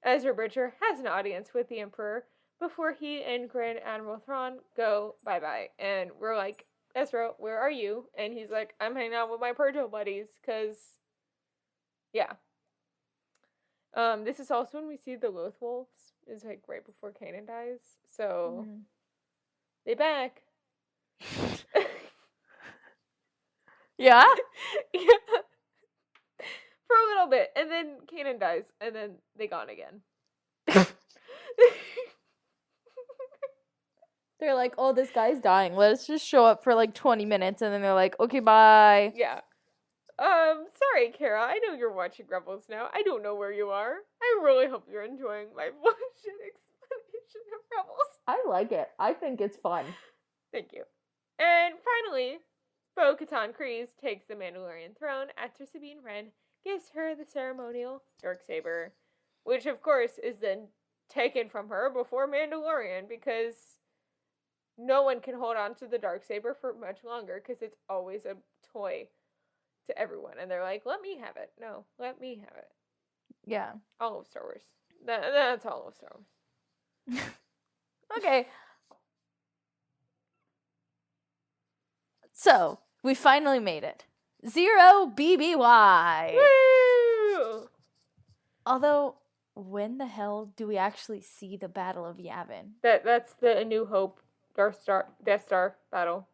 Ezra Bridger has an audience with the Emperor before he and Grand Admiral Thrawn go bye-bye. And we're like, Ezra, where are you? And he's like, I'm hanging out with my Purgo buddies, because, yeah. This is also when we see the Loth Wolves. It's like right before Kanan dies. So, they back.
Yeah?
Yeah. For a little bit. And then Kanan dies. And then they gone again.
They're like, oh, this guy's dying. Let's just show up for like 20 minutes. And then they're like, okay, bye.
Yeah. Sorry, Kara. I know you're watching Rebels now. I don't know where you are. I really hope you're enjoying my bullshit explanation of Rebels.
I like it. I think it's fun.
Thank you. And finally, Bo-Katan Kryze takes the Mandalorian throne after Sabine Wren gives her the ceremonial Darksaber, which of course is then taken from her before Mandalorian because no one can hold on to the Darksaber for much longer because it's always a toy to everyone. And they're like, let me have it. No, let me have it.
Yeah.
All of Star Wars. That's all of Star Wars.
Okay. So, we finally made it. 0 BBY.
Woo!
Although, when the hell do we actually see the Battle of Yavin?
That's the A New Hope Death Star battle.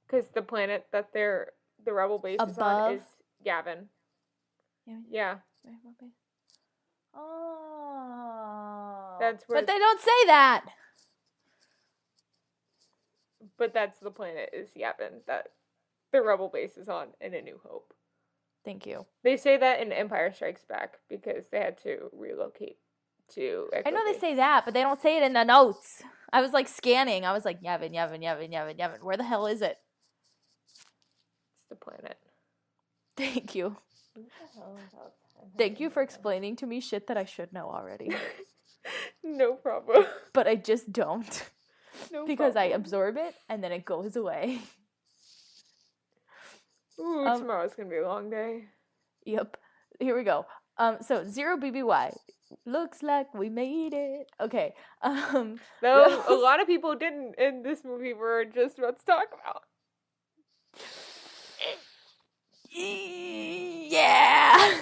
Because the planet that the rebel base is on is Yavin. Yeah.
Oh.
That's where.
But they don't say that.
But that's the planet is Yavin that the rebel base is on in A New Hope.
Thank you.
They say that in Empire Strikes Back because they had to relocate to Echo
I know they
Base.
say that, but they don't say it in the notes. I was like scanning. I was like, Yavin, Yavin, Yavin, Yavin, Yavin. Where the hell is it?
It's the planet.
Thank you.
What the hell is outside?
Thank you for explaining to me shit that I should know already.
No problem.
But I just don't.
No
Because I
problem.
absorb it and then it goes away.
Ooh, tomorrow's gonna be a long day.
Yep. Here we go. So 0 BBY. Looks like we made it. Okay.
Though a lot of people didn't in this movie we're just about to talk about.
Yeah.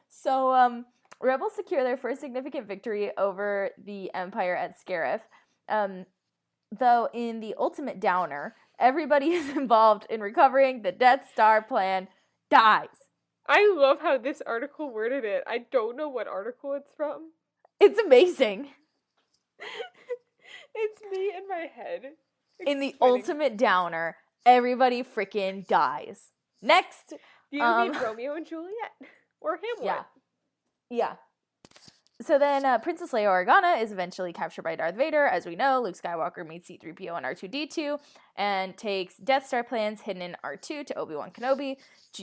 So rebels secure their first significant victory over the Empire at Scarif. Though in the ultimate downer, everybody is involved in recovering the Death Star plan dies.
I love how this article worded it. I don't know what article it's from.
It's amazing.
It's me in my head.
In the
explaining-
ultimate downer, everybody freaking dies. Next.
Do you mean Romeo and Juliet? Or Hamlet?
Yeah. So then Princess Leia Organa is eventually captured by Darth Vader. As we know, Luke Skywalker meets C-3PO and R2-D2 and takes Death Star plans hidden in R2 to Obi-Wan Kenobi.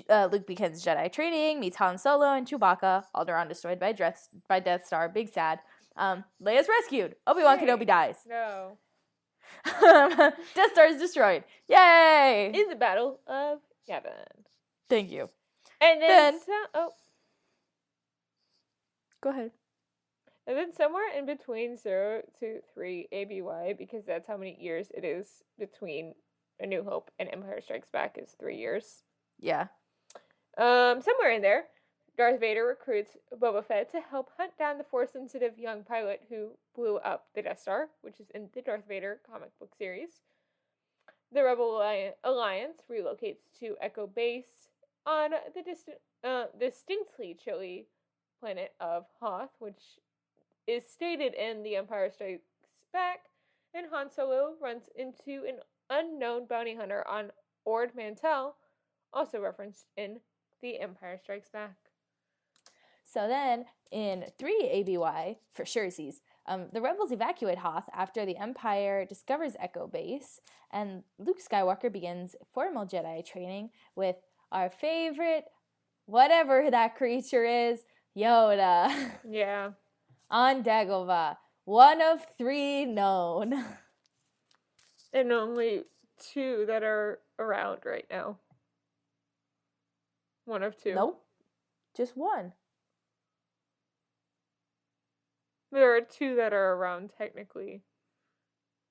Luke begins Jedi training, meets Han Solo and Chewbacca. Alderaan destroyed by Death Star. Big sad. Leia's rescued. Obi-Wan
Yay.
Kenobi dies.
No.
Death Star is destroyed. Yay!
In the Battle of Yavin.
Thank you.
And then
Go ahead.
and then somewhere in between 0 to 3 ABY, because that's how many years it is between A New Hope and Empire Strikes Back is 3 years.
Yeah.
Somewhere in there, Darth Vader recruits Boba Fett to help hunt down the Force-sensitive young pilot who blew up the Death Star, which is in the Darth Vader comic book series. The Rebel Alliance relocates to Echo Base on the distinctly chilly planet of Hoth, which is stated in The Empire Strikes Back, and Han Solo runs into an unknown bounty hunter on Ord Mantell, also referenced in The Empire Strikes Back.
So then, in 3 ABY, for surezies, the rebels evacuate Hoth after the Empire discovers Echo Base, and Luke Skywalker begins formal Jedi training with our favorite, whatever that creature is, Yoda,
Yeah.
on Dagobah, one of 3 known.
And only 2 that are around right now. 1 of 2.
Nope, just 1.
There are 2 that are around technically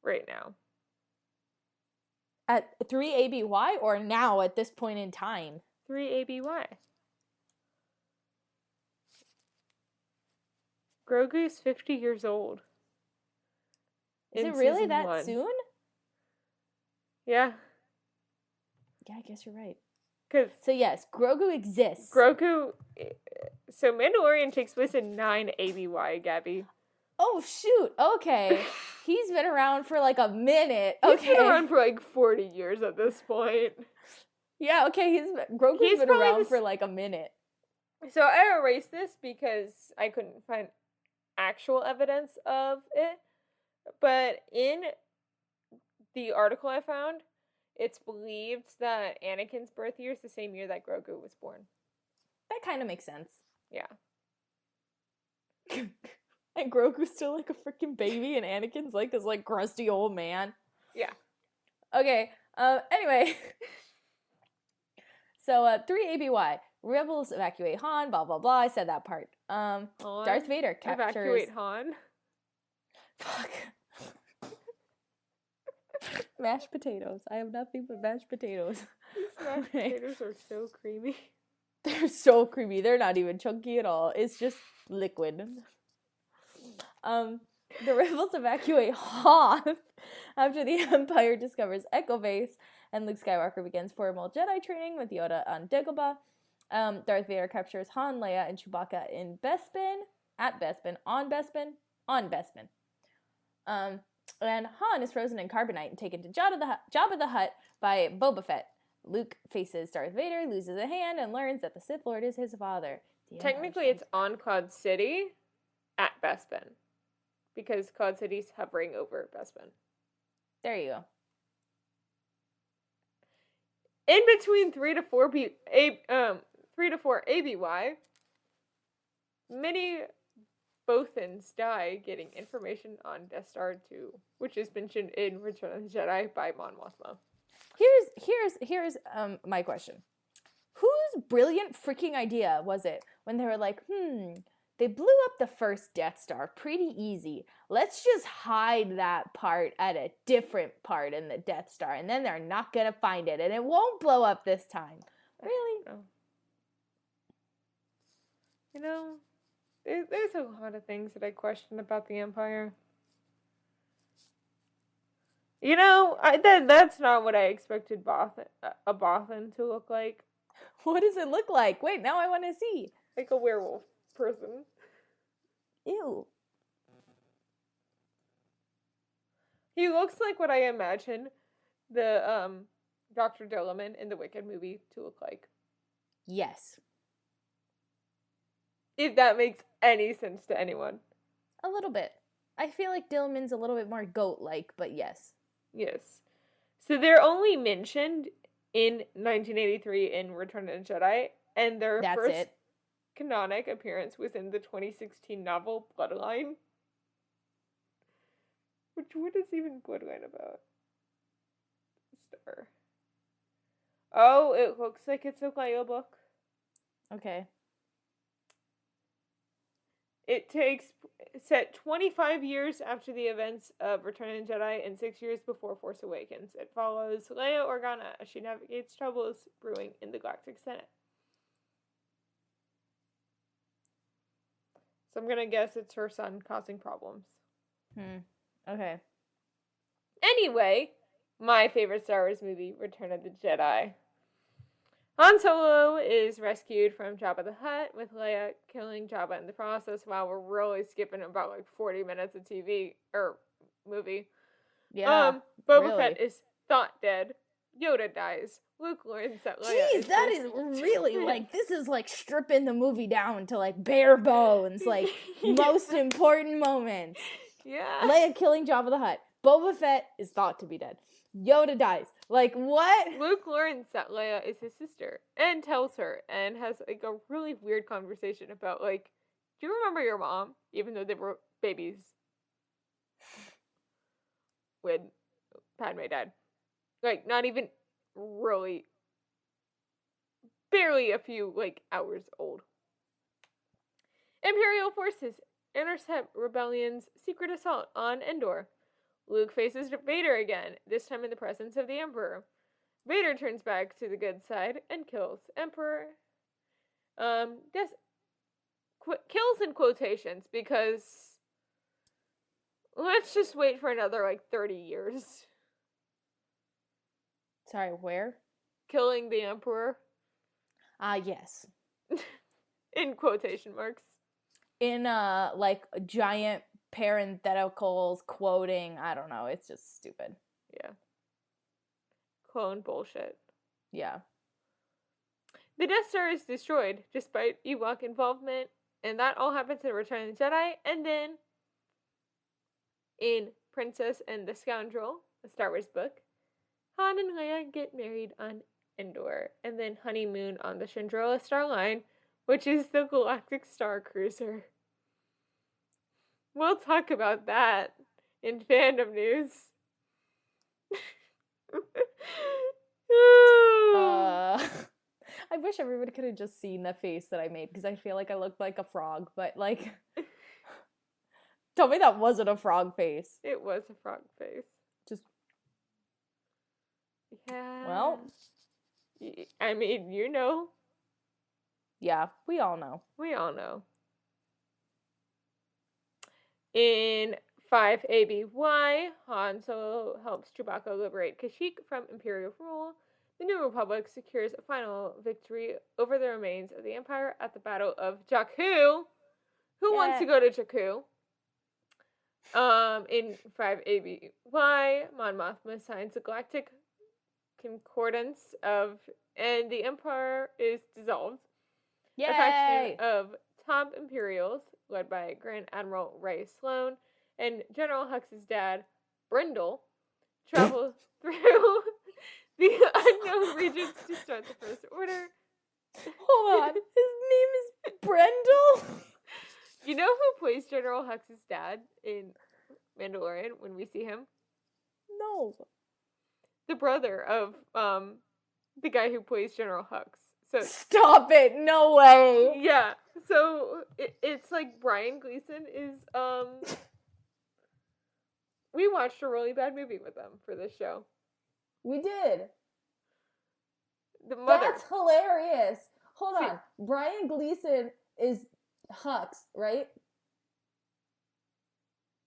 right now.
At 3 ABY or now at this point in time?
3 ABY. Grogu's 50 years old.
Is
in
it really
season
that
1.
soon?
Yeah.
Yeah, I guess you're right.
Because
So yes, Grogu exists.
Grogu. So Mandalorian takes place in 9 ABY, Gabby.
Oh shoot! Okay, he's been around for like a minute.
He's
Okay,
been around for like 40 years at this point.
yeah. Okay, Grogu's
He's
been
probably
around
this-
for like a minute.
So I erased this because I couldn't find actual evidence of it. But in the article I found, it's believed that Anakin's birth year is the same year that Grogu was born.
That kind of makes sense.
Yeah.
And Grogu's still like a freaking baby, and Anakin's like this like crusty old man.
Yeah.
Okay. Anyway. So 3 ABY. Rebels evacuate Han. Blah blah blah. I said that part.
Han.
Darth Vader captures.
Evacuate Han.
Fuck. Mashed potatoes. I have nothing but mashed potatoes.
These mashed
Okay.
potatoes are so creamy.
They're so creamy. They're not even chunky at all. It's just liquid. The rebels evacuate Hoth after the Empire discovers Echo Base, and Luke Skywalker begins formal Jedi training with Yoda on Dagobah. Darth Vader captures Han, Leia, and Chewbacca in Bespin, on Bespin. And Han is frozen in carbonite and taken to Jabba the Hutt by Boba Fett. Luke faces Darth Vader, loses a hand, and learns that the Sith Lord is his father. The Empire
Technically, it's
Strikes
on Cloud City at Bespin. Because Cloud City's hovering over Bespin.
There you go.
In between 3 to 4 ABY, many Bothans die getting information on Death Star 2, which is mentioned in Return of the Jedi by Mon Mothma.
Here's my question. Whose brilliant freaking idea was it when they were like, they blew up the first Death Star pretty easy. Let's just hide that part at a different part in the Death Star, and then they're not gonna find it, and it won't blow up this time. Really?
You know, there's a lot of things that I question about the Empire. You know, that's not what I expected a Bothan to look like.
What does it look like? Wait, now I want to see.
Like a werewolf person.
Ew.
He looks like what I imagine the Dr. Dilliman in the Wicked movie to look like.
Yes.
If that makes any sense to anyone.
A little bit. I feel like Dillman's a little bit more goat-like, but yes.
Yes. So they're only mentioned in 1983 in Return of the Jedi, and their
That's
first
it.
canonic appearance was in the 2016 novel Bloodline. What is even Bloodline about? Star. Oh, it looks like it's a Leia book.
Okay.
It takes set 25 years after the events of Return of the Jedi and 6 years before Force Awakens. It follows Leia Organa as she navigates troubles brewing in the Galactic Senate. So I'm gonna guess it's her son causing problems.
Okay.
Anyway, my favorite Star Wars movie, Return of the Jedi. Han Solo is rescued from Jabba the Hutt, with Leia killing Jabba in the process. Wow, we're really skipping about like 40 minutes of TV or movie.
Yeah.
Boba
really.
Fett is thought dead. Yoda dies. Luke learns that Leia
Jeez, that is really like, this is like stripping the movie down to like bare bones, like most important moments.
Yeah.
Leia killing Jabba the Hutt. Boba Fett is thought to be dead. Yoda dies. Like, what?
Luke learns that Leia is his sister and tells her and has like a really weird conversation about like, do you remember your mom? Even though they were babies when Padme died. Like, not even really, barely a few like hours old. Imperial forces intercept Rebellion's secret assault on Endor. Luke faces Vader again, this time in the presence of the Emperor. Vader turns back to the good side and kills Emperor. Kills in quotations because let's just wait for another like 30 years.
Sorry, where?
Killing the Emperor.
Yes.
In quotation marks.
In like giant parentheticals quoting, I don't know, it's just stupid.
Yeah. Clone bullshit.
Yeah.
The Death Star is destroyed despite Ewok involvement, and that all happens in Return of the Jedi, and then in Princess and the Scoundrel, a Star Wars book, Han and Leia get married on Endor, and then honeymoon on the Chandrila Star Line, which is the Galactic Star Cruiser. We'll talk about that in fandom news.
I wish everybody could have just seen the face that I made, because I feel like I looked like a frog, but like, tell me that wasn't a frog face.
It was a frog face.
Just,
yeah.
well,
I mean, you know.
Yeah, we all know.
We all know. In 5 ABY, Han Solo helps Chewbacca liberate Kashyyyk from Imperial rule. The New Republic secures a final victory over the remains of the Empire at the Battle of Jakku. Who wants to go to Jakku? In 5 ABY, Mon Mothma signs a galactic concordance and the Empire is dissolved.
Yay!
A faction of top Imperials, led by Grand Admiral Ray Sloan and General Hux's dad, Brindle, travel through the unknown regions to start the First Order.
Hold on, his name is Brindle?
You know who plays General Hux's dad in Mandalorian when we see him?
No.
The brother of the guy who plays General Hux. So
stop it! No way!
Yeah. So it's like Brian Gleason is we watched a really bad movie with them for this show.
We did.
The mother.
That's hilarious. Hold
See,
on. Brian Gleason is Hux, right?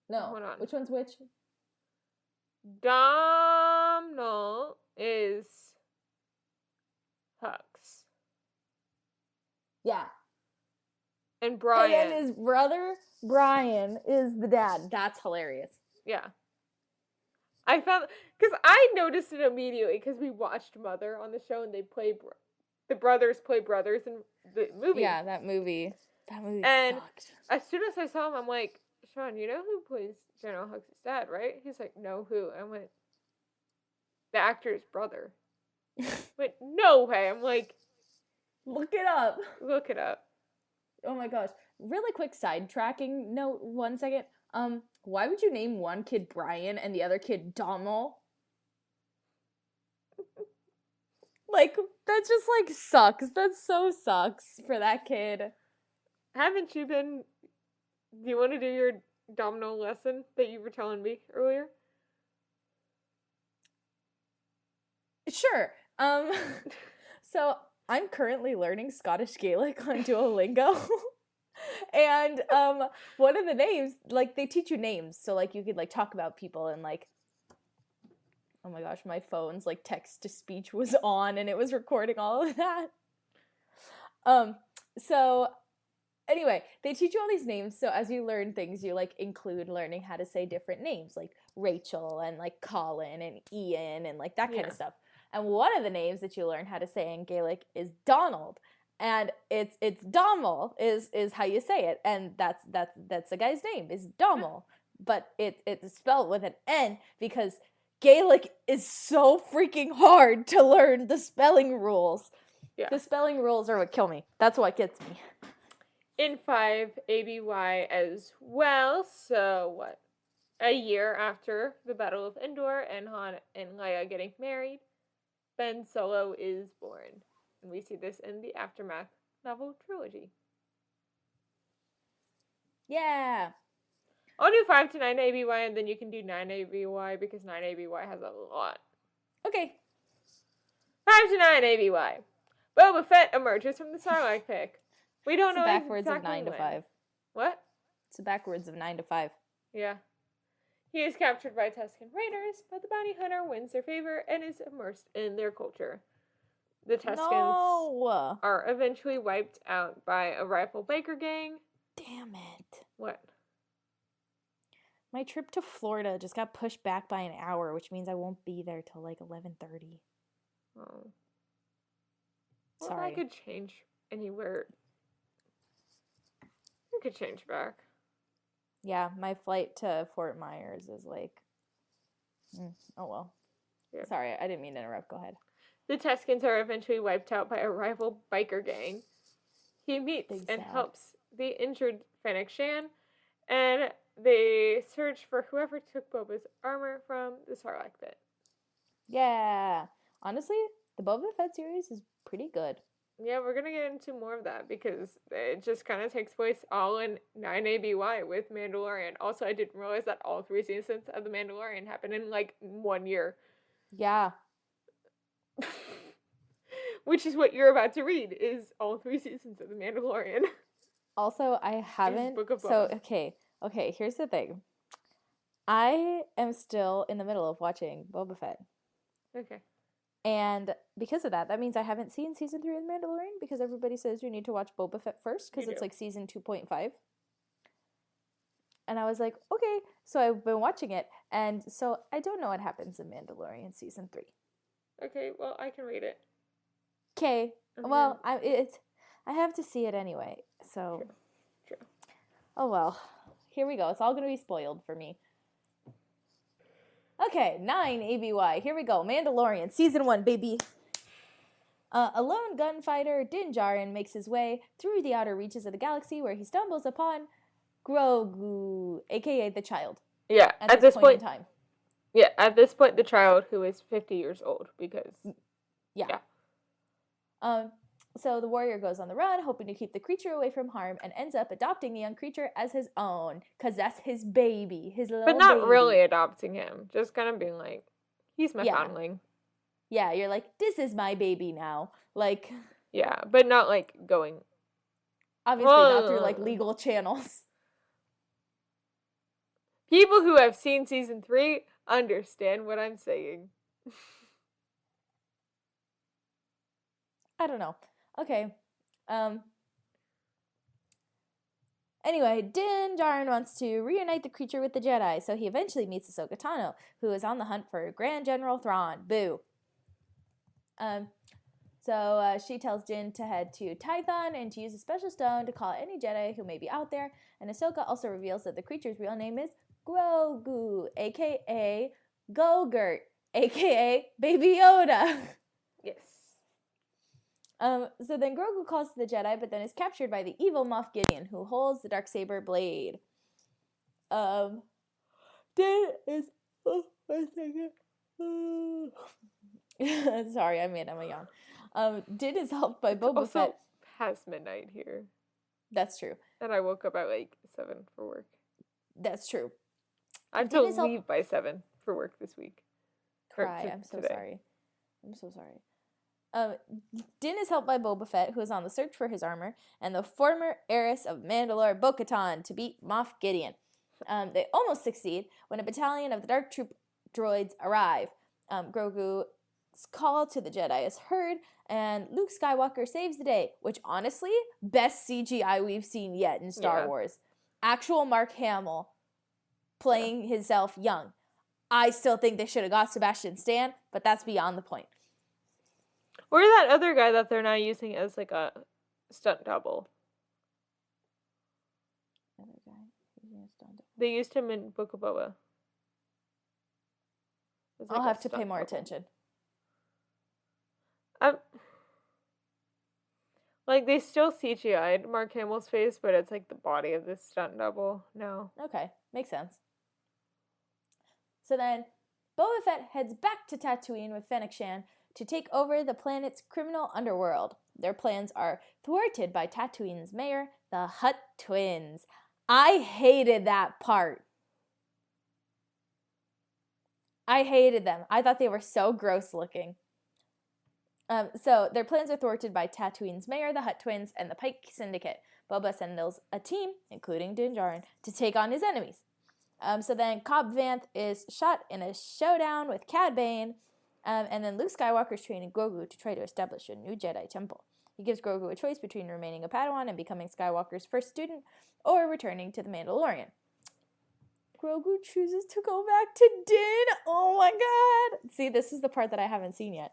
No.
Hold on.
Which one's which?
Domhnall is Hux.
Yeah.
And Brian.
And then his brother, Brian, is the dad. That's hilarious.
Yeah. I found, because I noticed it immediately because we watched Mother on the show and they play, the brothers play brothers in the movie.
Yeah, that movie
and
sucked.
As soon as I saw him, I'm like, Sean, you know who plays General Hux's dad, right? He's like, no, who? I went, the actor's brother. Went, no way. I'm like,
look it up.
Look it up.
Oh my gosh. Really quick sidetracking note, 1 second. Why would you name one kid Brian and the other kid Domhnall? Like, that just like sucks. That so sucks for that kid.
Haven't you been, do you want to do your Domhnall lesson that you were telling me earlier?
Sure. So I'm currently learning Scottish Gaelic on Duolingo. And one of the names, like, they teach you names, so like you could like talk about people and like, Oh my gosh, my phone's like text to speech was on and it was recording all of that. So anyway, they teach you all these names. So as you learn things, you like include learning how to say different names, like Rachel and like Colin and Ian and like that kind of stuff. And one of the names that you learn how to say in Gaelic is Donald. And it's Domel is how you say it. And that's the guy's name is Domel. But it's spelled with an N because Gaelic is so freaking hard to learn the spelling rules. Yeah. The spelling rules are what kill me. That's what gets me.
In 5, ABY as well. So what? A year after the Battle of Endor and Han and Leia getting married, Ben Solo is born. And we see this in the Aftermath novel trilogy.
Yeah.
I'll do 5 to 9 ABY and then you can do 9 ABY because 9 ABY has a lot.
Okay.
5 to 9 ABY. Boba Fett emerges from the Sarlacc pit. We don't know
backwards
exactly
of 9 to 5.
What?
It's backwards of 9 to 5.
Yeah. He is captured by Tusken Raiders, but the bounty hunter wins their favor and is immersed in their culture. The Tuskens are eventually wiped out by a rifle biker gang.
Damn it.
What?
My trip to Florida just got pushed back by an hour, which means I won't be there till like 11:30.
Oh.
Sorry.
Well, I could change anywhere. I could change back.
Yeah, my flight to Fort Myers is like... oh well. Yeah. Sorry, I didn't mean to interrupt. Go ahead.
The Tuskens are eventually wiped out by a rival biker gang. He meets and helps the injured Fennec Shan, and they search for whoever took Boba's armor from the Sarlacc pit.
Yeah. Honestly, the Boba Fett series is pretty good.
Yeah, we're going to get into more of that because it just kind of takes place all in 9 ABY with Mandalorian. Also, I didn't realize that all 3 seasons of The Mandalorian happened in like 1 year.
Yeah.
Which is what you're about to read, is all 3 seasons of The Mandalorian.
Also, I haven't... So, okay, here's the thing. I am still in the middle of watching Boba Fett.
Okay.
And because of that, that means I haven't seen season 3 of The Mandalorian because everybody says you need to watch Boba Fett first because it's like season 2.5. And I was like, okay. So I've been watching it. And so I don't know what happens in Mandalorian season 3.
Okay, well, I can read it.
Okay. Well, I have to see it anyway. So.
True.
Oh, well. Here we go. It's all going to be spoiled for me. Okay, 9 ABY. Here we go. Mandalorian, Season 1, baby. A lone gunfighter, Din Djarin, makes his way through the outer reaches of the galaxy where he stumbles upon Grogu, a.k.a. the child.
Yeah, at this point
in time.
Yeah, at this point, the child who is 50 years old, because...
Yeah. So the warrior goes on the run, hoping to keep the creature away from harm, and ends up adopting the young creature as his own, because that's his baby, his little baby. But not
really adopting him, just kind of being like, he's my foundling.
Yeah, you're like, this is my baby now. Like...
Yeah, but not like going...
Obviously not through like legal channels.
People who have seen season 3 understand what I'm saying.
I don't know. Okay. Anyway, Din Djarin wants to reunite the creature with the Jedi, so he eventually meets Ahsoka Tano, who is on the hunt for Grand General Thrawn. Boo. So she tells Din to head to Tython and to use a special stone to call any Jedi who may be out there, and Ahsoka also reveals that the creature's real name is Grogu, a.k.a. Gogurt, a.k.a. Baby Yoda.
Yes.
So then Grogu calls to the Jedi, but then is captured by the evil Moff Gideon, who holds the Darksaber blade. Din is... Oh, 1 second. Sorry, I made Emma yawn. Din is helped by Boba Fett.
Past midnight here.
That's true.
And I woke up at like 7 for work.
That's true.
I have to leave by 7 for work this week.
Cry. I'm so sorry. I'm so sorry. Din is helped by Boba Fett, who is on the search for his armor, and the former heiress of Mandalore, Bo-Katan, to beat Moff Gideon. They almost succeed when a battalion of the Dark Troop droids arrive. Grogu's call to the Jedi is heard, and Luke Skywalker saves the day, which honestly, best CGI we've seen yet in Star Wars. Actual Mark Hamill playing himself young. I still think they should have got Sebastian Stan, but that's beyond the point.
Or that other guy that they're now using as like a stunt double.
Other guy,
They used him in Book of Boba. It was
I'll
like a
have to pay
stunt
more
double.
attention.
Like, they still CGI'd Mark Hamill's face, but it's like the body of this stunt double. No.
Okay, makes sense. So then, Boba Fett heads back to Tatooine with Fennec Shan to take over the planet's criminal underworld. Their plans are thwarted by Tatooine's mayor, the Hutt twins. I hated that part. I hated them. I thought they were so gross looking. So their plans are thwarted by Tatooine's mayor, the Hutt twins, and the Pike Syndicate. Boba sends a team, including Din Djarin, to take on his enemies. So then Cobb Vanth is shot in a showdown with Cad Bane, and then Luke Skywalker is training Grogu to try to establish a new Jedi temple. He gives Grogu a choice between remaining a Padawan and becoming Skywalker's first student, or returning to the Mandalorian. Grogu chooses to go back to Din. Oh my god! See, this is the part that I haven't seen yet.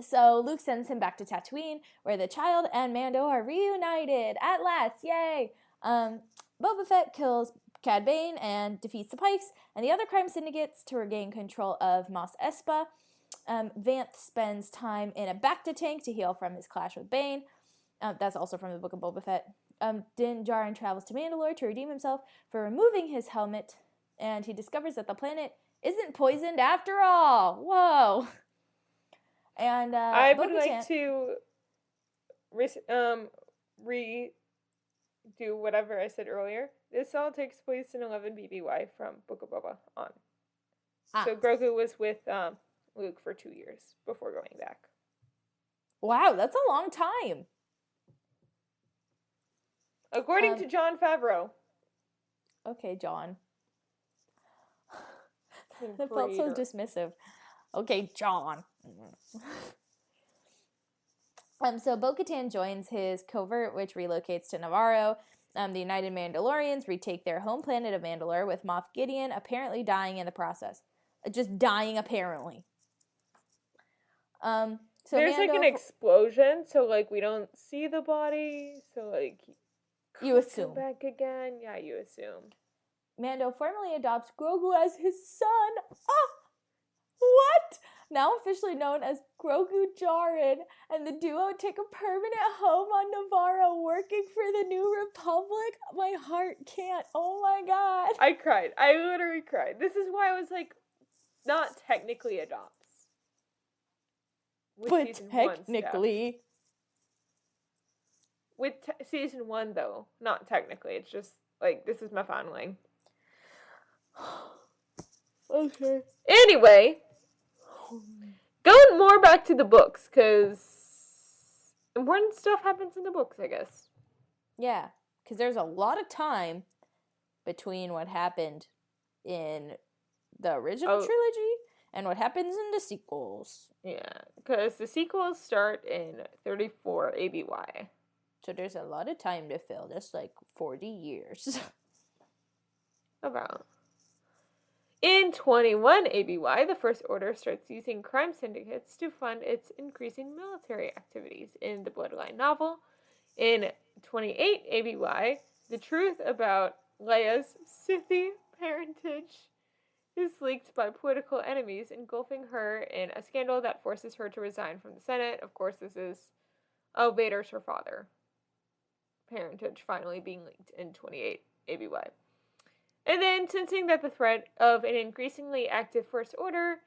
So Luke sends him back to Tatooine, where the child and Mando are reunited at last. Yay! Boba Fett kills Cad Bane and defeats the Pikes and the other crime syndicates to regain control of Mos Espa. Vanth spends time in a Bacta tank to heal from his clash with Bane. That's also from the Book of Boba Fett. Din Djarin travels to Mandalore to redeem himself for removing his helmet, and he discovers that the planet isn't poisoned after all. Whoa! And
I would
Bo-Katan...
like to redo whatever I said earlier. This all takes place in 11 BBY from Book of Boba on. So Grogu was with Luke for 2 years before going back.
Wow, that's a long time.
According to Jon Favreau.
Okay, John. That felt so dismissive. Okay, John. So Bo-Katan joins his covert, which relocates to Navarro. The United Mandalorians retake their home planet of Mandalore, with Moff Gideon apparently dying in the process. Just dying, apparently. So
there's
Mando,
like an explosion, so like we don't see the body, so like
you assume
back again. Yeah, you assume.
Mando formally adopts Grogu as his son. Ah! What? Now officially known as Grogu Djarin, and the duo take a permanent home on Navarro, working for the New Republic. My heart can't. Oh my god.
I cried. I literally cried. This is why I was like, not technically adopts. With
But
season 1
technically.
stuff. With season 1 though, not technically. It's just like, this is my family.
Okay.
Anyway, going more back to the books, because important stuff happens in the books, I guess.
Yeah, because there's a lot of time between what happened in the original trilogy and what happens in the sequels.
Yeah, because the sequels start in 34 ABY.
So there's a lot of time to fill. That's like 40 years.
About. In 21 ABY, the First Order starts using crime syndicates to fund its increasing military activities in the Bloodline novel. In 28 ABY, the truth about Leia's Sithee parentage is leaked by political enemies, engulfing her in a scandal that forces her to resign from the Senate. Of course, this is Vader's her father. Parentage finally being leaked in 28 ABY. And then, sensing that the threat of an increasingly active First Order,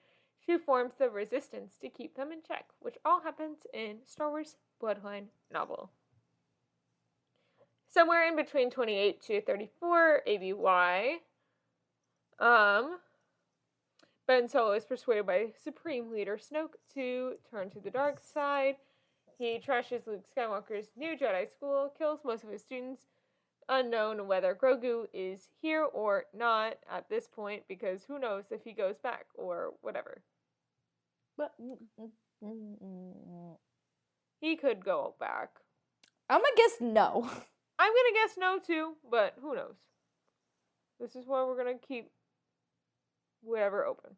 she forms the Resistance to keep them in check, which all happens in Star Wars Bloodline novel. Somewhere in between 28 to 34 ABY, Ben Solo is persuaded by Supreme Leader Snoke to turn to the dark side. He trashes Luke Skywalker's new Jedi school, kills most of his students, unknown whether Grogu is here or not at this point, because who knows if he goes back or whatever.
But
He could go back.
I'm gonna guess no.
I'm gonna guess no too, but who knows? This is why we're gonna keep whatever open.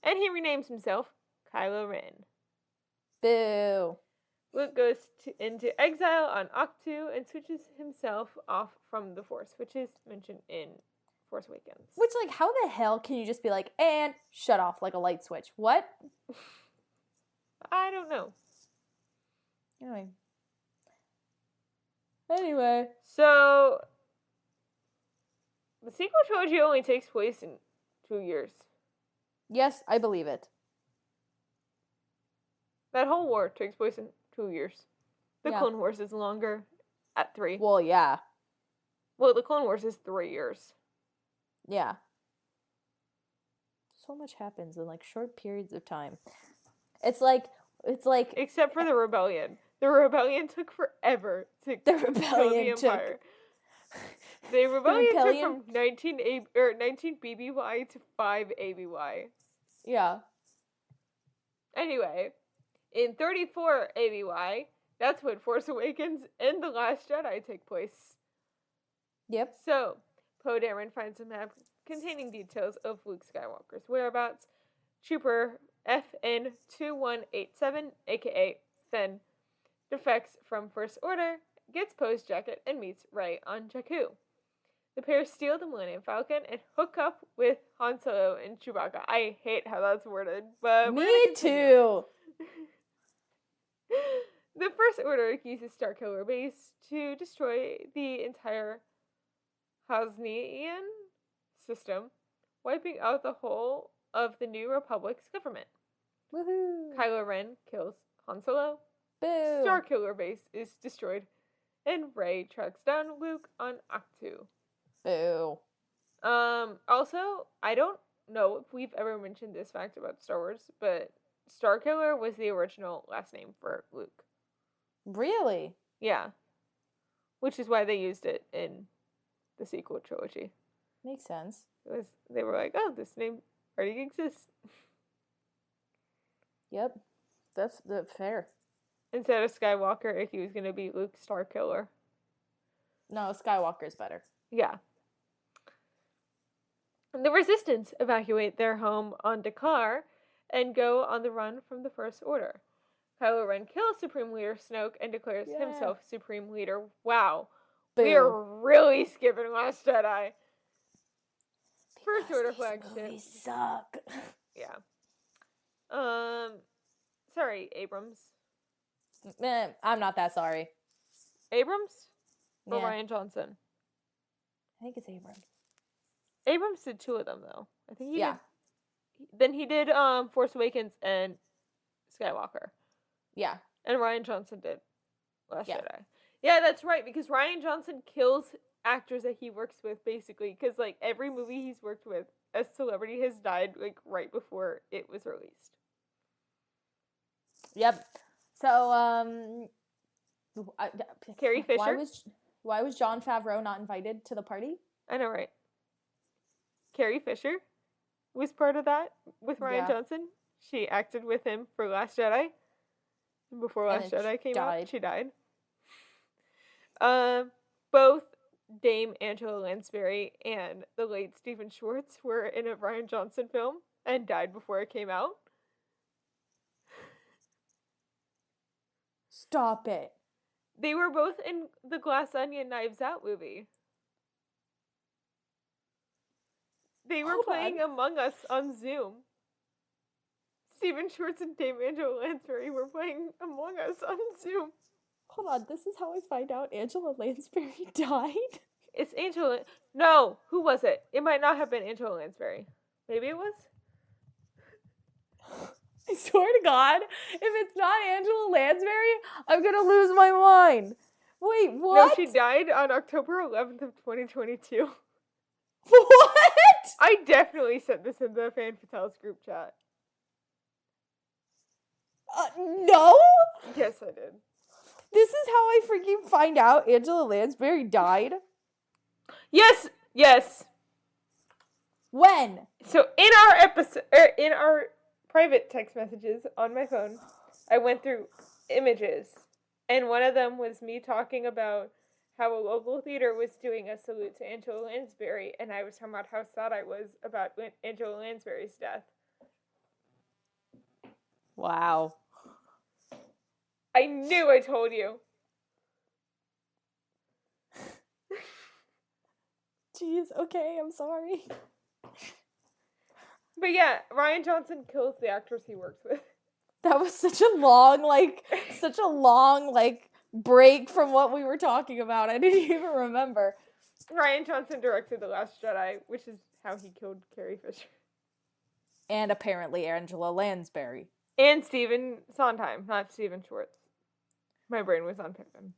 And he renames himself Kylo Ren.
Boo.
Luke goes into exile on Ahch-To and switches himself off from the Force, which is mentioned in Force Awakens.
Which, like, how the hell can you just be like, and shut off like a light switch? What?
I don't know.
Anyway.
So, the sequel trilogy only takes place in 2 years.
Yes, I believe it.
That whole war takes place in 2 years. The
Yeah.
Clone Wars is longer at 3.
Well, yeah.
Well, the Clone Wars is 3 years.
Yeah. So much happens in, like, short periods of time. It's like...
Except for the rebellion. The rebellion took forever to
The
kill the
rebellion took...
Empire. The rebellion took
rebellion-
from 19 BBY to 5 ABY.
Yeah.
Anyway, in 34 ABY, that's when Force Awakens and The Last Jedi take place.
Yep.
So, Poe Dameron finds a map containing details of Luke Skywalker's whereabouts. Trooper FN2187, aka Fenn, defects from First Order, gets Poe's jacket, and meets Rey on Jakku. The pair steal the Millennium Falcon and hook up with Han Solo and Chewbacca. I hate how that's worded, but we're gonna
Me
continue.
too.
The First Order uses Starkiller Base to destroy the entire Hasnian system, wiping out the whole of the New Republic's government.
Woohoo.
Kylo Ren kills Han Solo.
Boo.
Starkiller Base is destroyed, and Rey tracks down Luke on Ahch-To.
Boo.
Also, I don't know if we've ever mentioned this fact about Star Wars, but Starkiller was the original last name for Luke.
Really?
Yeah. Which is why they used it in the sequel trilogy.
Makes sense.
They were like, oh, this name already exists.
Yep. That's fair.
Instead of Skywalker, he was going to be Luke Starkiller.
No, Skywalker's better.
Yeah. The Resistance evacuate their home on Dakar and go on the run from the First Order. Kylo Ren kills Supreme Leader Snoke and declares himself Supreme Leader. Wow.
Boo.
We are really skipping Last Jedi. First
Because
Order
these
flagship.
movies suck.
Yeah. Sorry, Abrams.
I'm not that sorry.
Abrams? Or
Yeah.
Ryan Johnson?
I think it's Abrams.
Abrams did 2 of them, though. I think he
Yeah.
did. Then he did Force Awakens and Skywalker.
Yeah.
And Ryan Johnson did Last
Yeah.
Jedi. Yeah, that's right, because Ryan Johnson kills actors that he works with, basically, because, like, every movie he's worked with as celebrity has died, like, right before it was released.
Yep. So,
Carrie Fisher?
Why was Jon Favreau not invited to the party?
I know, right? Carrie Fisher was part of that with Ryan
Yeah.
Johnson. She acted with him for Last Jedi. And before
And
Last
then
Jedi
she
came
died.
out, she died. Both Dame Angela Lansbury and the late Stephen Schwartz were in a Ryan Johnson film and died before it came out.
Stop it.
They were both in the Glass Onion Knives Out movie. They were
Hold
playing
on.
Among Us on Zoom. Stephen Schwartz and Dame Angela Lansbury were playing Among Us on Zoom.
Hold on, this is how I find out Angela Lansbury died?
It's Angela. No, who was it? It might not have been Angela Lansbury. Maybe it was.
I swear to God, if it's not Angela Lansbury, I'm gonna lose my mind. Wait, what?
No, she died on October 11th of 2022.
What?
I definitely sent this in the Fan Fatales group chat.
No?
Yes, I did.
This is how I freaking find out Angela Lansbury died.
Yes, yes.
When?
So in our episode, in our private text messages on my phone, I went through images, and one of them was me talking about how a local theater was doing a salute to Angela Lansbury, and I was talking about how sad I was about Angela Lansbury's death.
Wow.
I knew I told you.
Jeez, okay, I'm sorry.
But yeah, Ryan Johnson kills the actors he works with.
That was such a long, break from what we were talking about. I didn't even remember.
Ryan Johnson directed The Last Jedi, which is how he killed Carrie Fisher.
And apparently Angela Lansbury.
And Stephen Sondheim, not Stephen Schwartz. My brain was on Pippin.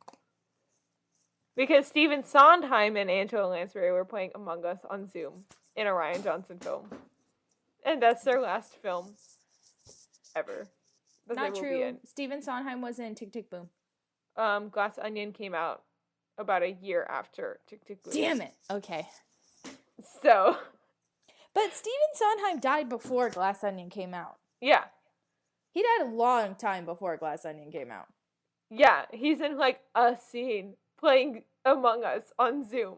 Because Stephen Sondheim and Angela Lansbury were playing Among Us on Zoom in a Ryan Johnson film. And that's their last film ever. That
Not
they will
true.
be in.
Stephen Sondheim was in Tick, Tick, Boom.
Glass Onion came out about a year after Tick, Tick, Boom.
Damn it. Okay.
So.
But Stephen Sondheim died before Glass Onion came out.
Yeah.
He died a long time before Glass Onion came out.
Yeah, he's in like a scene playing Among Us on Zoom.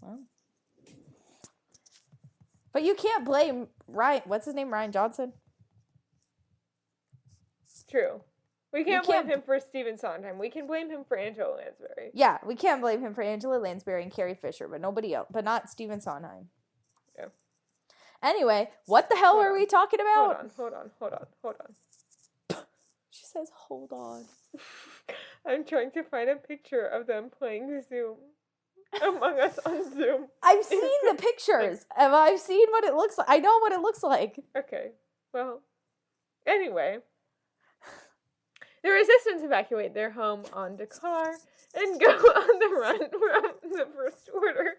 Well. But you can't blame Ryan. What's his name? Ryan Johnson?
True. We can't blame him for Stephen Sondheim. We can blame him for Angela Lansbury.
Yeah, we can't blame him for Angela Lansbury and Carrie Fisher, but nobody else. But not Stephen Sondheim.
Yeah.
Anyway, what the hell are we talking about?
Hold on.
She says, hold on.
I'm trying to find a picture of them playing Zoom. Among Us on Zoom.
I've seen the pictures. I've seen what it looks like. I know what it looks like.
Okay. Well, anyway. The Resistance evacuate their home on Dakar and go on the run from the First Order.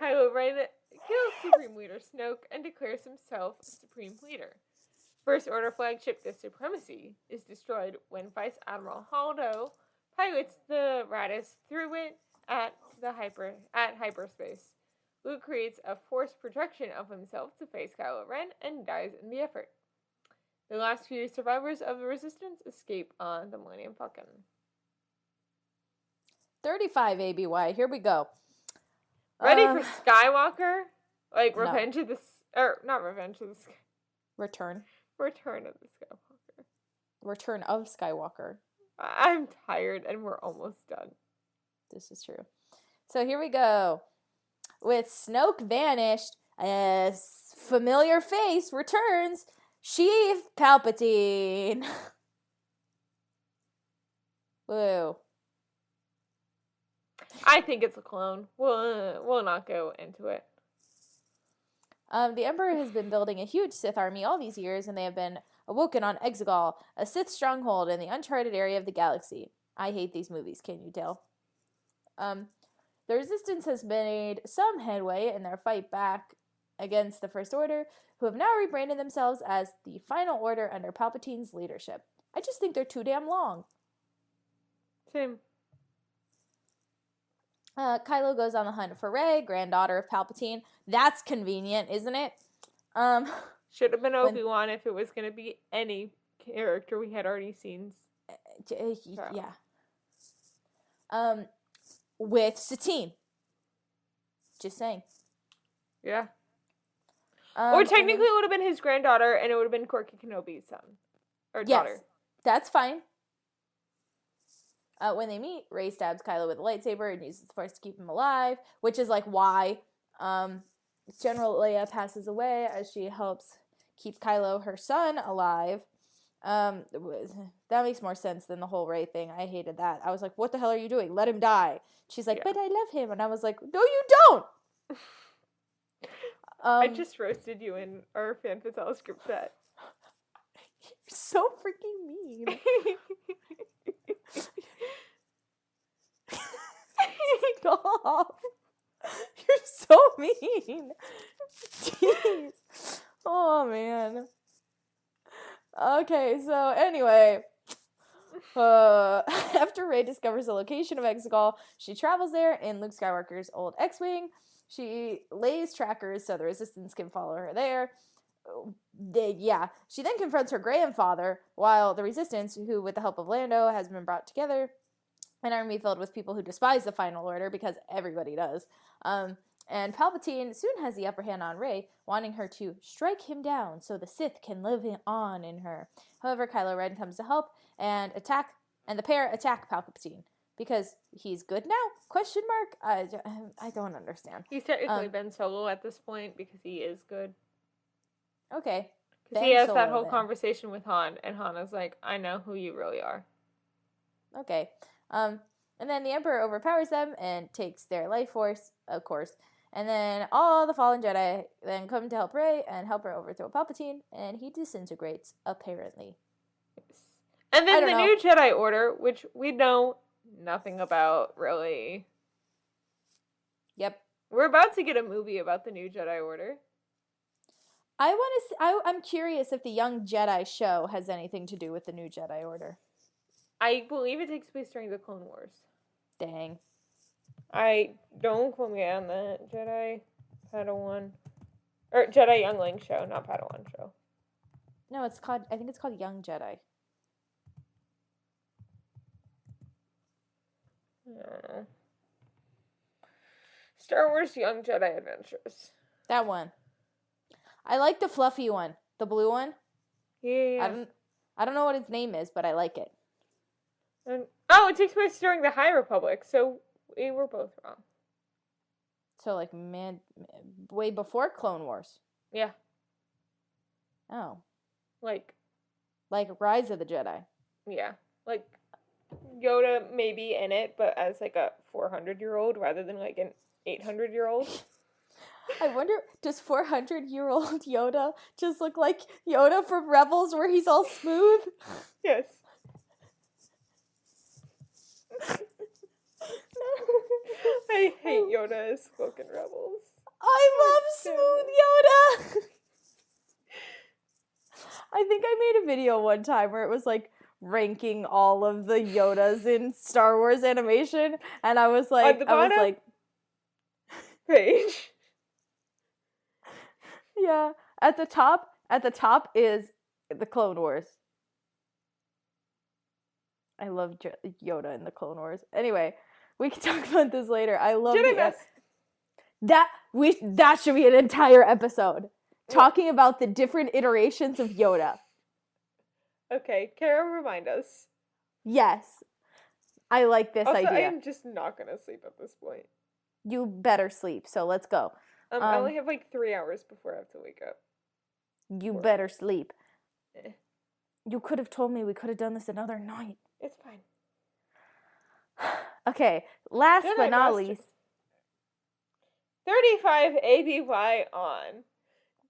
Kylo Ren kills Supreme Leader Snoke and declares himself Supreme Leader. First Order flagship The Supremacy is destroyed when Vice Admiral Holdo pilots the Raddus through it at hyperspace. Luke creates a forced projection of himself to face Kylo Ren and dies in the effort. The last few survivors of the Resistance escape on the Millennium Falcon.
35 ABY. Here we go.
Ready for Skywalker? Like
No.
Revenge of the... Or, not Revenge of the...
Return.
Return of the Skywalker.
Return of Skywalker.
I'm tired and we're almost done.
This is true. So here we go. With Snoke vanished, a familiar face returns. Sheev Palpatine. Woo.
I think it's a clone. We'll not go into it.
The Emperor has been building a huge Sith army all these years, and they have been awoken on Exegol, a Sith stronghold in the uncharted area of the galaxy. I hate these movies, can you tell? The Resistance has made some headway in their fight back against the First Order, who have now rebranded themselves as the Final Order under Palpatine's leadership. I just think they're too damn long.
Same.
Kylo goes on the hunt for Rey, granddaughter of Palpatine. That's convenient, isn't it?
Should have been Obi-Wan if it was going to be any character we had already seen.
Yeah. With Satine. Just saying.
Yeah. Or technically it would have been his granddaughter and it would have been Corky Kenobi's son. Or daughter.
Yes, that's fine. When they meet, Rey stabs Kylo with a lightsaber and uses the Force to keep him alive, which is like why General Leia passes away as she helps keep Kylo, her son, alive. That makes more sense than the whole Rey thing. I hated that. I was like, what the hell are you doing? Let him die. She's like, but I love him. And I was like, no, you don't!
I just roasted you in our Fan Fatales group chat.
You're so freaking mean. Stop. You're so mean. Jeez. Oh, man. Okay, so anyway, after Rey discovers the location of Exegol, she travels there in Luke Skywalker's old X-Wing. She lays trackers so the Resistance can follow her there. She then confronts her grandfather, while the Resistance, who with the help of Lando has been brought together, an army filled with people who despise the Final Order, because everybody does. And Palpatine soon has the upper hand on Rey, wanting her to strike him down so the Sith can live on in her. However, Kylo Ren comes to help and the pair attack Palpatine. Because he's good now? Question mark? I don't understand.
He's technically Ben Solo at this point because he is good.
Okay.
Because he has that whole conversation with Han, and Han is like, I know who you really are.
Okay. And then the Emperor overpowers them and takes their life force, of course. And then all the fallen Jedi then come to help Rey and help her overthrow Palpatine, and he disintegrates, apparently.
Yes. And then the new Jedi Order, which we know nothing about, really.
Yep.
We're about to get a movie about the new Jedi Order.
I'm curious if the Young Jedi show has anything to do with the new Jedi Order.
I believe it takes place during the Clone Wars.
Dang.
Don't quote me on that. Jedi Padawan. Or Jedi Youngling show, not Padawan show.
No, I think it's called Young Jedi.
I don't know. Star Wars Young Jedi Adventures.
That one. I like the fluffy one. The blue one.
Yeah.
I don't know what its name is, but I like it.
It takes place during the High Republic, so we were both wrong.
So, like, way before Clone Wars.
Yeah.
Oh.
Like
Rise of the Jedi.
Yeah. Like, Yoda may be in it, but as, like, a 400-year-old rather than, like, an 800-year-old.
I wonder, does 400-year-old Yoda just look like Yoda from Rebels where he's all smooth?
Yes. I hate Yoda as spoken Rebels.
I love smooth Yoda! I think I made a video one time where it was like ranking all of the Yodas in Star Wars animation, and I was like,
page.
Yeah, at the top is the Clone Wars. I love Yoda in the Clone Wars. Anyway, we can talk about this later. I love that should be an entire episode talking about the different iterations of Yoda.
Okay, Kara, remind us.
Yes, I like this idea.
I am just not gonna sleep at this point.
You better sleep. So let's go.
I only have like 3 hours before I have to wake up.
You better sleep. You could have told me we could have done this another night.
It's fine.
Okay, last but not least.
35 ABY on.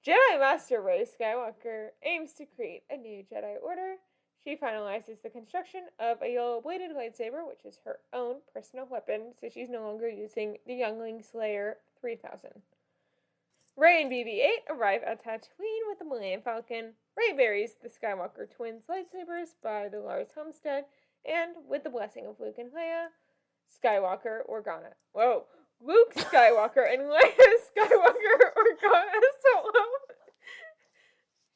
Jedi Master Rey Skywalker aims to create a new Jedi Order. She finalizes the construction of a yellow-bladed lightsaber, which is her own personal weapon, so she's no longer using the Youngling Slayer 3000. Rey and BB-8 arrive at Tatooine with the Millennium Falcon. Rey buries the Skywalker twins' lightsabers by the Lars homestead, and with the blessing of Luke and Leia, Luke Skywalker and Leia Skywalker Organa Solo.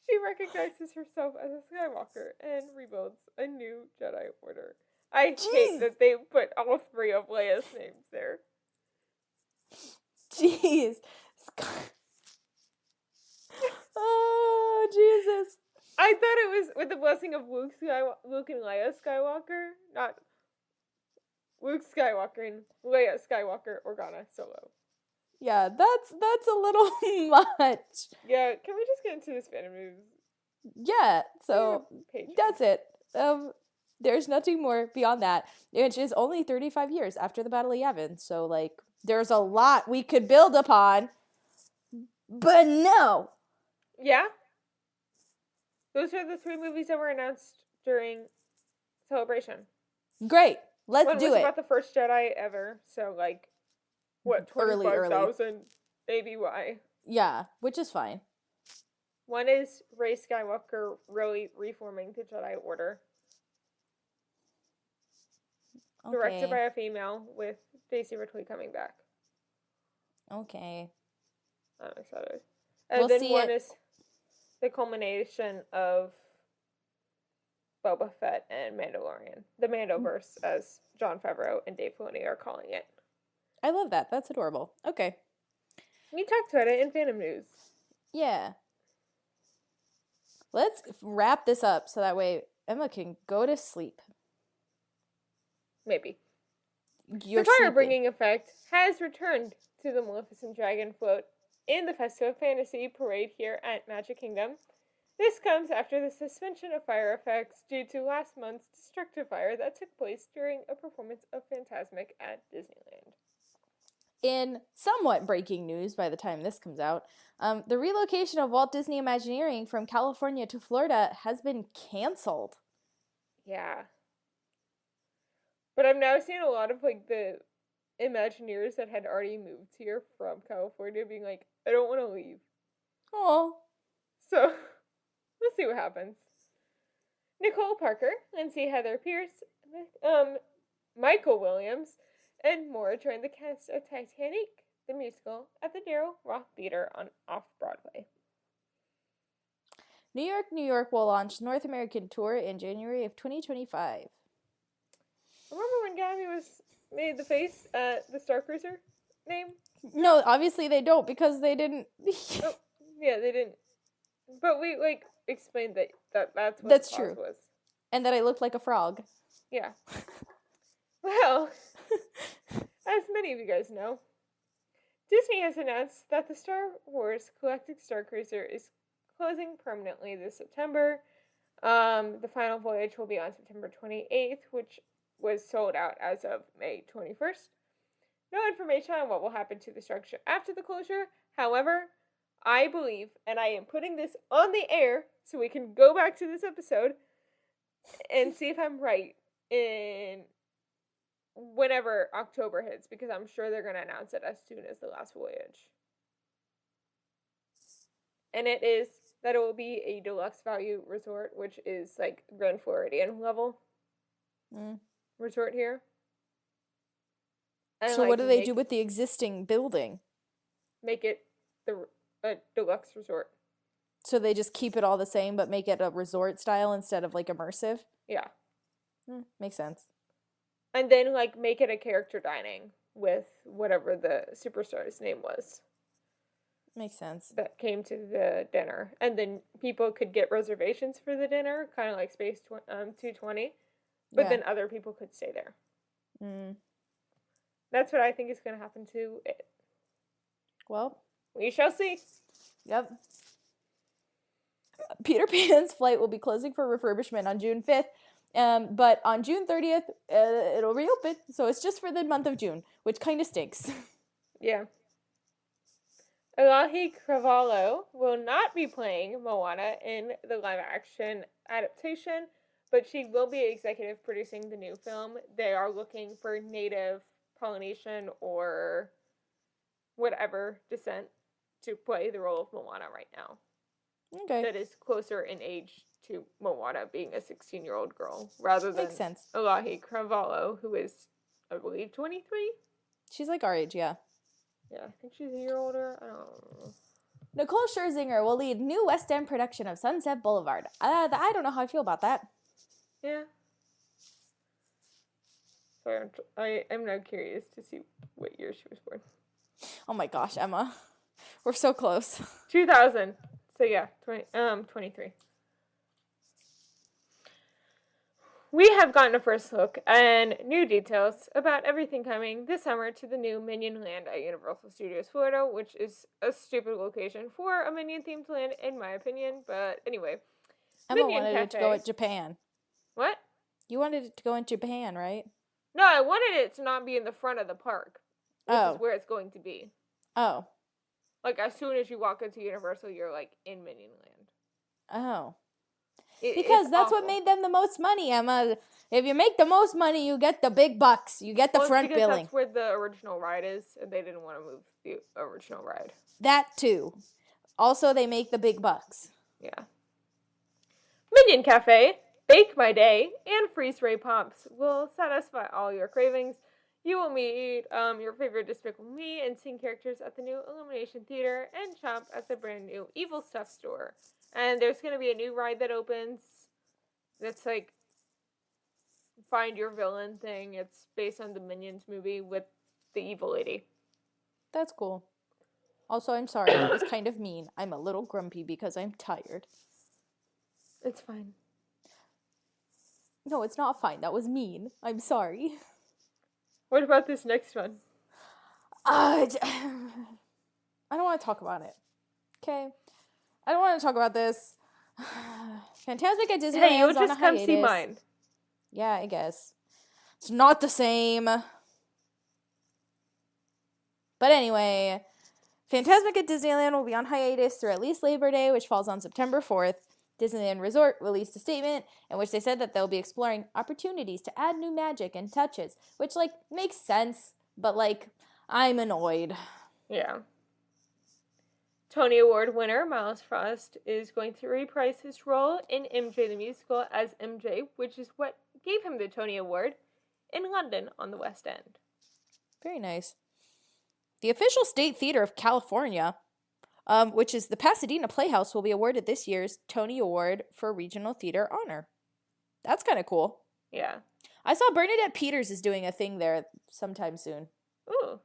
She recognizes herself as a Skywalker and rebuilds a new Jedi Order. I hate that they put all three of Leia's names there.
Jeez. Oh, Jesus.
I thought it was with the blessing of Luke and Leia Skywalker, not Luke Skywalker and Leia Skywalker Organa Solo.
Yeah, that's a little much.
Yeah, can we just get into this fandom news?
Yeah, so that's it. There's nothing more beyond that. Which is only 35 years after the Battle of Yavin, so like there's a lot we could build upon. But no.
Yeah. Those are the 3 movies that were announced during Celebration.
Great. Let's do it.
It was about the first Jedi ever, so like, what, 25,000 ABY?
Yeah, which is fine.
One is Ray Skywalker really reforming the Jedi Order. Directed by a female with Daisy Ridley coming back.
Okay.
I'm excited. And
We'll
then
see
one
it.
is the culmination of Boba Fett and Mandalorian. The Mandoverse, as Jon Favreau and Dave Filoni are calling it.
I love that. That's adorable. Okay.
We talked about it in Phantom News.
Yeah. Let's wrap this up so that way Emma can go to sleep.
Maybe.
You're
the fire
sleeping.
bringing effect has returned to the Maleficent Dragon float in the Festive Fantasy Parade here at Magic Kingdom. This comes after the suspension of fire effects due to last month's destructive fire that took place during a performance of Fantasmic at Disneyland.
In somewhat breaking news by the time this comes out, the relocation of Walt Disney Imagineering from California to Florida has been canceled.
Yeah. But I'm now seeing a lot of, like, the Imagineers that had already moved here from California being like, I don't want to leave.
Oh.
So, we'll see what happens. Nicole Parker, Lindsay Heather Pierce, Michael Williams, and more joined the cast of Titanic, the musical, at the Darryl Roth Theater on Off-Broadway.
New York will launch North American tour in January of 2025.
Remember when Gabby made the face at the Star Cruiser name?
No, obviously they don't because they didn't.
Oh, yeah, they didn't. But we, like, explained that's what
That's
the cause
true.
was.
And that I look like a frog.
Yeah. Well, as many of you guys know, Disney has announced that the Star Wars Galactic Star Cruiser is closing permanently this September. The final voyage will be on September 28th, which was sold out as of May 21st. No information on what will happen to the structure after the closure. However, I believe, and I am putting this on the air so we can go back to this episode and see if I'm right in whenever October hits, because I'm sure they're going to announce it as soon as the last voyage. And it is that it will be a deluxe value resort, which is like Grand Floridian level resort here. And
So what do they do with the existing building?
Make it a deluxe resort.
So they just keep it all the same but make it a resort style instead of like immersive?
Yeah.
Makes sense.
And then like make it a character dining with whatever the superstar's name was.
Makes sense.
That came to the dinner. And then people could get reservations for the dinner, kind of like Space 220. But then other people could stay there. That's what I think is going to happen to it.
Well,
we shall see.
Yep. Peter Pan's flight will be closing for refurbishment on June 5th. But on June 30th, it'll reopen. So it's just for the month of June, which kind of stinks.
Yeah. Elahi Cravalho will not be playing Moana in the live-action adaptation, but she will be executive producing the new film. They are looking for native Polynesian or whatever descent to play the role of Moana right now.
Okay.
That is closer in age to Moana being a 16-year-old girl, rather than
Makes sense.
Elahi Cravalho, who is, I believe, 23?
She's like our age, yeah.
Yeah, I think she's a year older. I don't know.
Nicole Scherzinger will lead new West End production of Sunset Boulevard. I don't know how I feel about that.
Yeah. Sorry, I am now curious to see what year she was born.
Oh my gosh, Emma. We're so close.
2000. So yeah, 23. We have gotten a first look and new details about everything coming this summer to the new Minion Land at Universal Studios Florida, which is a stupid location for a Minion-themed land, in my opinion. But anyway,
Emma
Minion
wanted it to go at Japan.
What?
You wanted it to go in Japan, right?
No, I wanted it to not be in the front of the park, which is where it's going to be.
Oh.
Like, as soon as you walk into Universal, you're, like, in Minion Land.
Oh. Because that's
awful.
what made them the most money, Emma. If you make the most money, you get the big bucks. You get the front billing.
That's where the original ride is, and they didn't want to move the original ride.
That too. Also, they make the big bucks.
Yeah. Minion Cafe, Bake My Day, and Freeze Ray Pops will satisfy all your cravings. You will meet your favorite Despicable Me and Sing characters at the new Illumination Theater and shop at the brand new Evil Stuff store. And there's going to be a new ride that opens that's like Find Your Villain thing. It's based on the Minions movie with the evil lady.
That's cool. Also, I'm sorry, that was kind of mean. I'm a little grumpy because I'm tired.
It's fine.
No, it's not fine. That was mean. I'm sorry.
What about this next one?
I don't want to talk about it. Okay? I don't want to talk about this. Fantasmic at Disneyland
Hey, you'll
is on a
just come
hiatus.
see mine.
Yeah, I guess. It's not the same. But anyway, Fantasmic at Disneyland will be on hiatus through at least Labor Day, which falls on September 4th. Disneyland Resort released a statement in which they said that they'll be exploring opportunities to add new magic and touches, which, like, makes sense, but, like, I'm annoyed.
Yeah. Tony Award winner Miles Frost is going to reprise his role in MJ the Musical as MJ, which is what gave him the Tony Award, in London on the West End.
Very nice. The official State Theater of California, which is the Pasadena Playhouse, will be awarded this year's Tony Award for Regional Theater Honor. That's kind of cool.
Yeah.
I saw Bernadette Peters is doing a thing there sometime soon.
Ooh.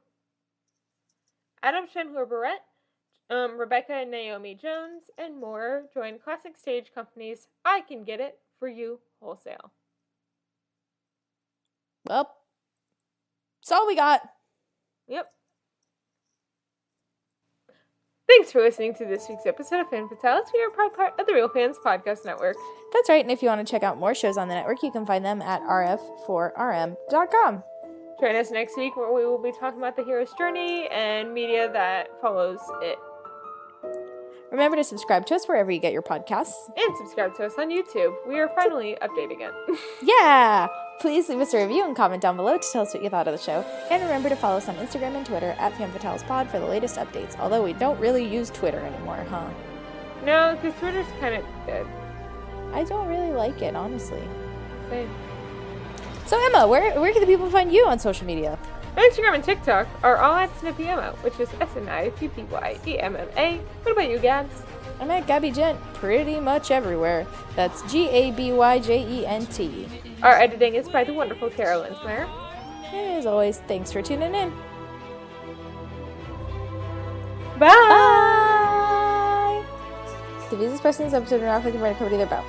Adam Chandler Barrett, Rebecca and Naomi Jones, and more join classic stage companies I Can Get It For You Wholesale.
Well, that's all we got.
Yep. Thanks for listening to this week's episode of Fan Fatales. We are a proud part of the Real Fans Podcast Network.
That's right, and if you want to check out more shows on the network, you can find them at rf4rm.com.
Join us next week where we will be talking about the hero's journey and media that follows it.
Remember to subscribe to us wherever you get your podcasts.
And subscribe to us on YouTube. We are finally updating it.
Yeah! Please leave us a review and comment down below to tell us what you thought of the show. And remember to follow us on Instagram and Twitter at FanFatalesPod for the latest updates. Although we don't really use Twitter anymore, huh?
No, because Twitter's kind of dead.
I don't really like it, honestly.
Same.
So Emma, where can the people find you on social media?
Instagram and TikTok are all at Snippy Emma, which is SNIPPYEMMA. What about you, Gabs?
I'm at Gabby Gent pretty much everywhere. That's GABYJENT.
Our editing is by the wonderful Carol Insmeyer.
And as always, thanks for tuning in.
Bye!
Bye! The views expressed in this episode are not reflected by the company they're about.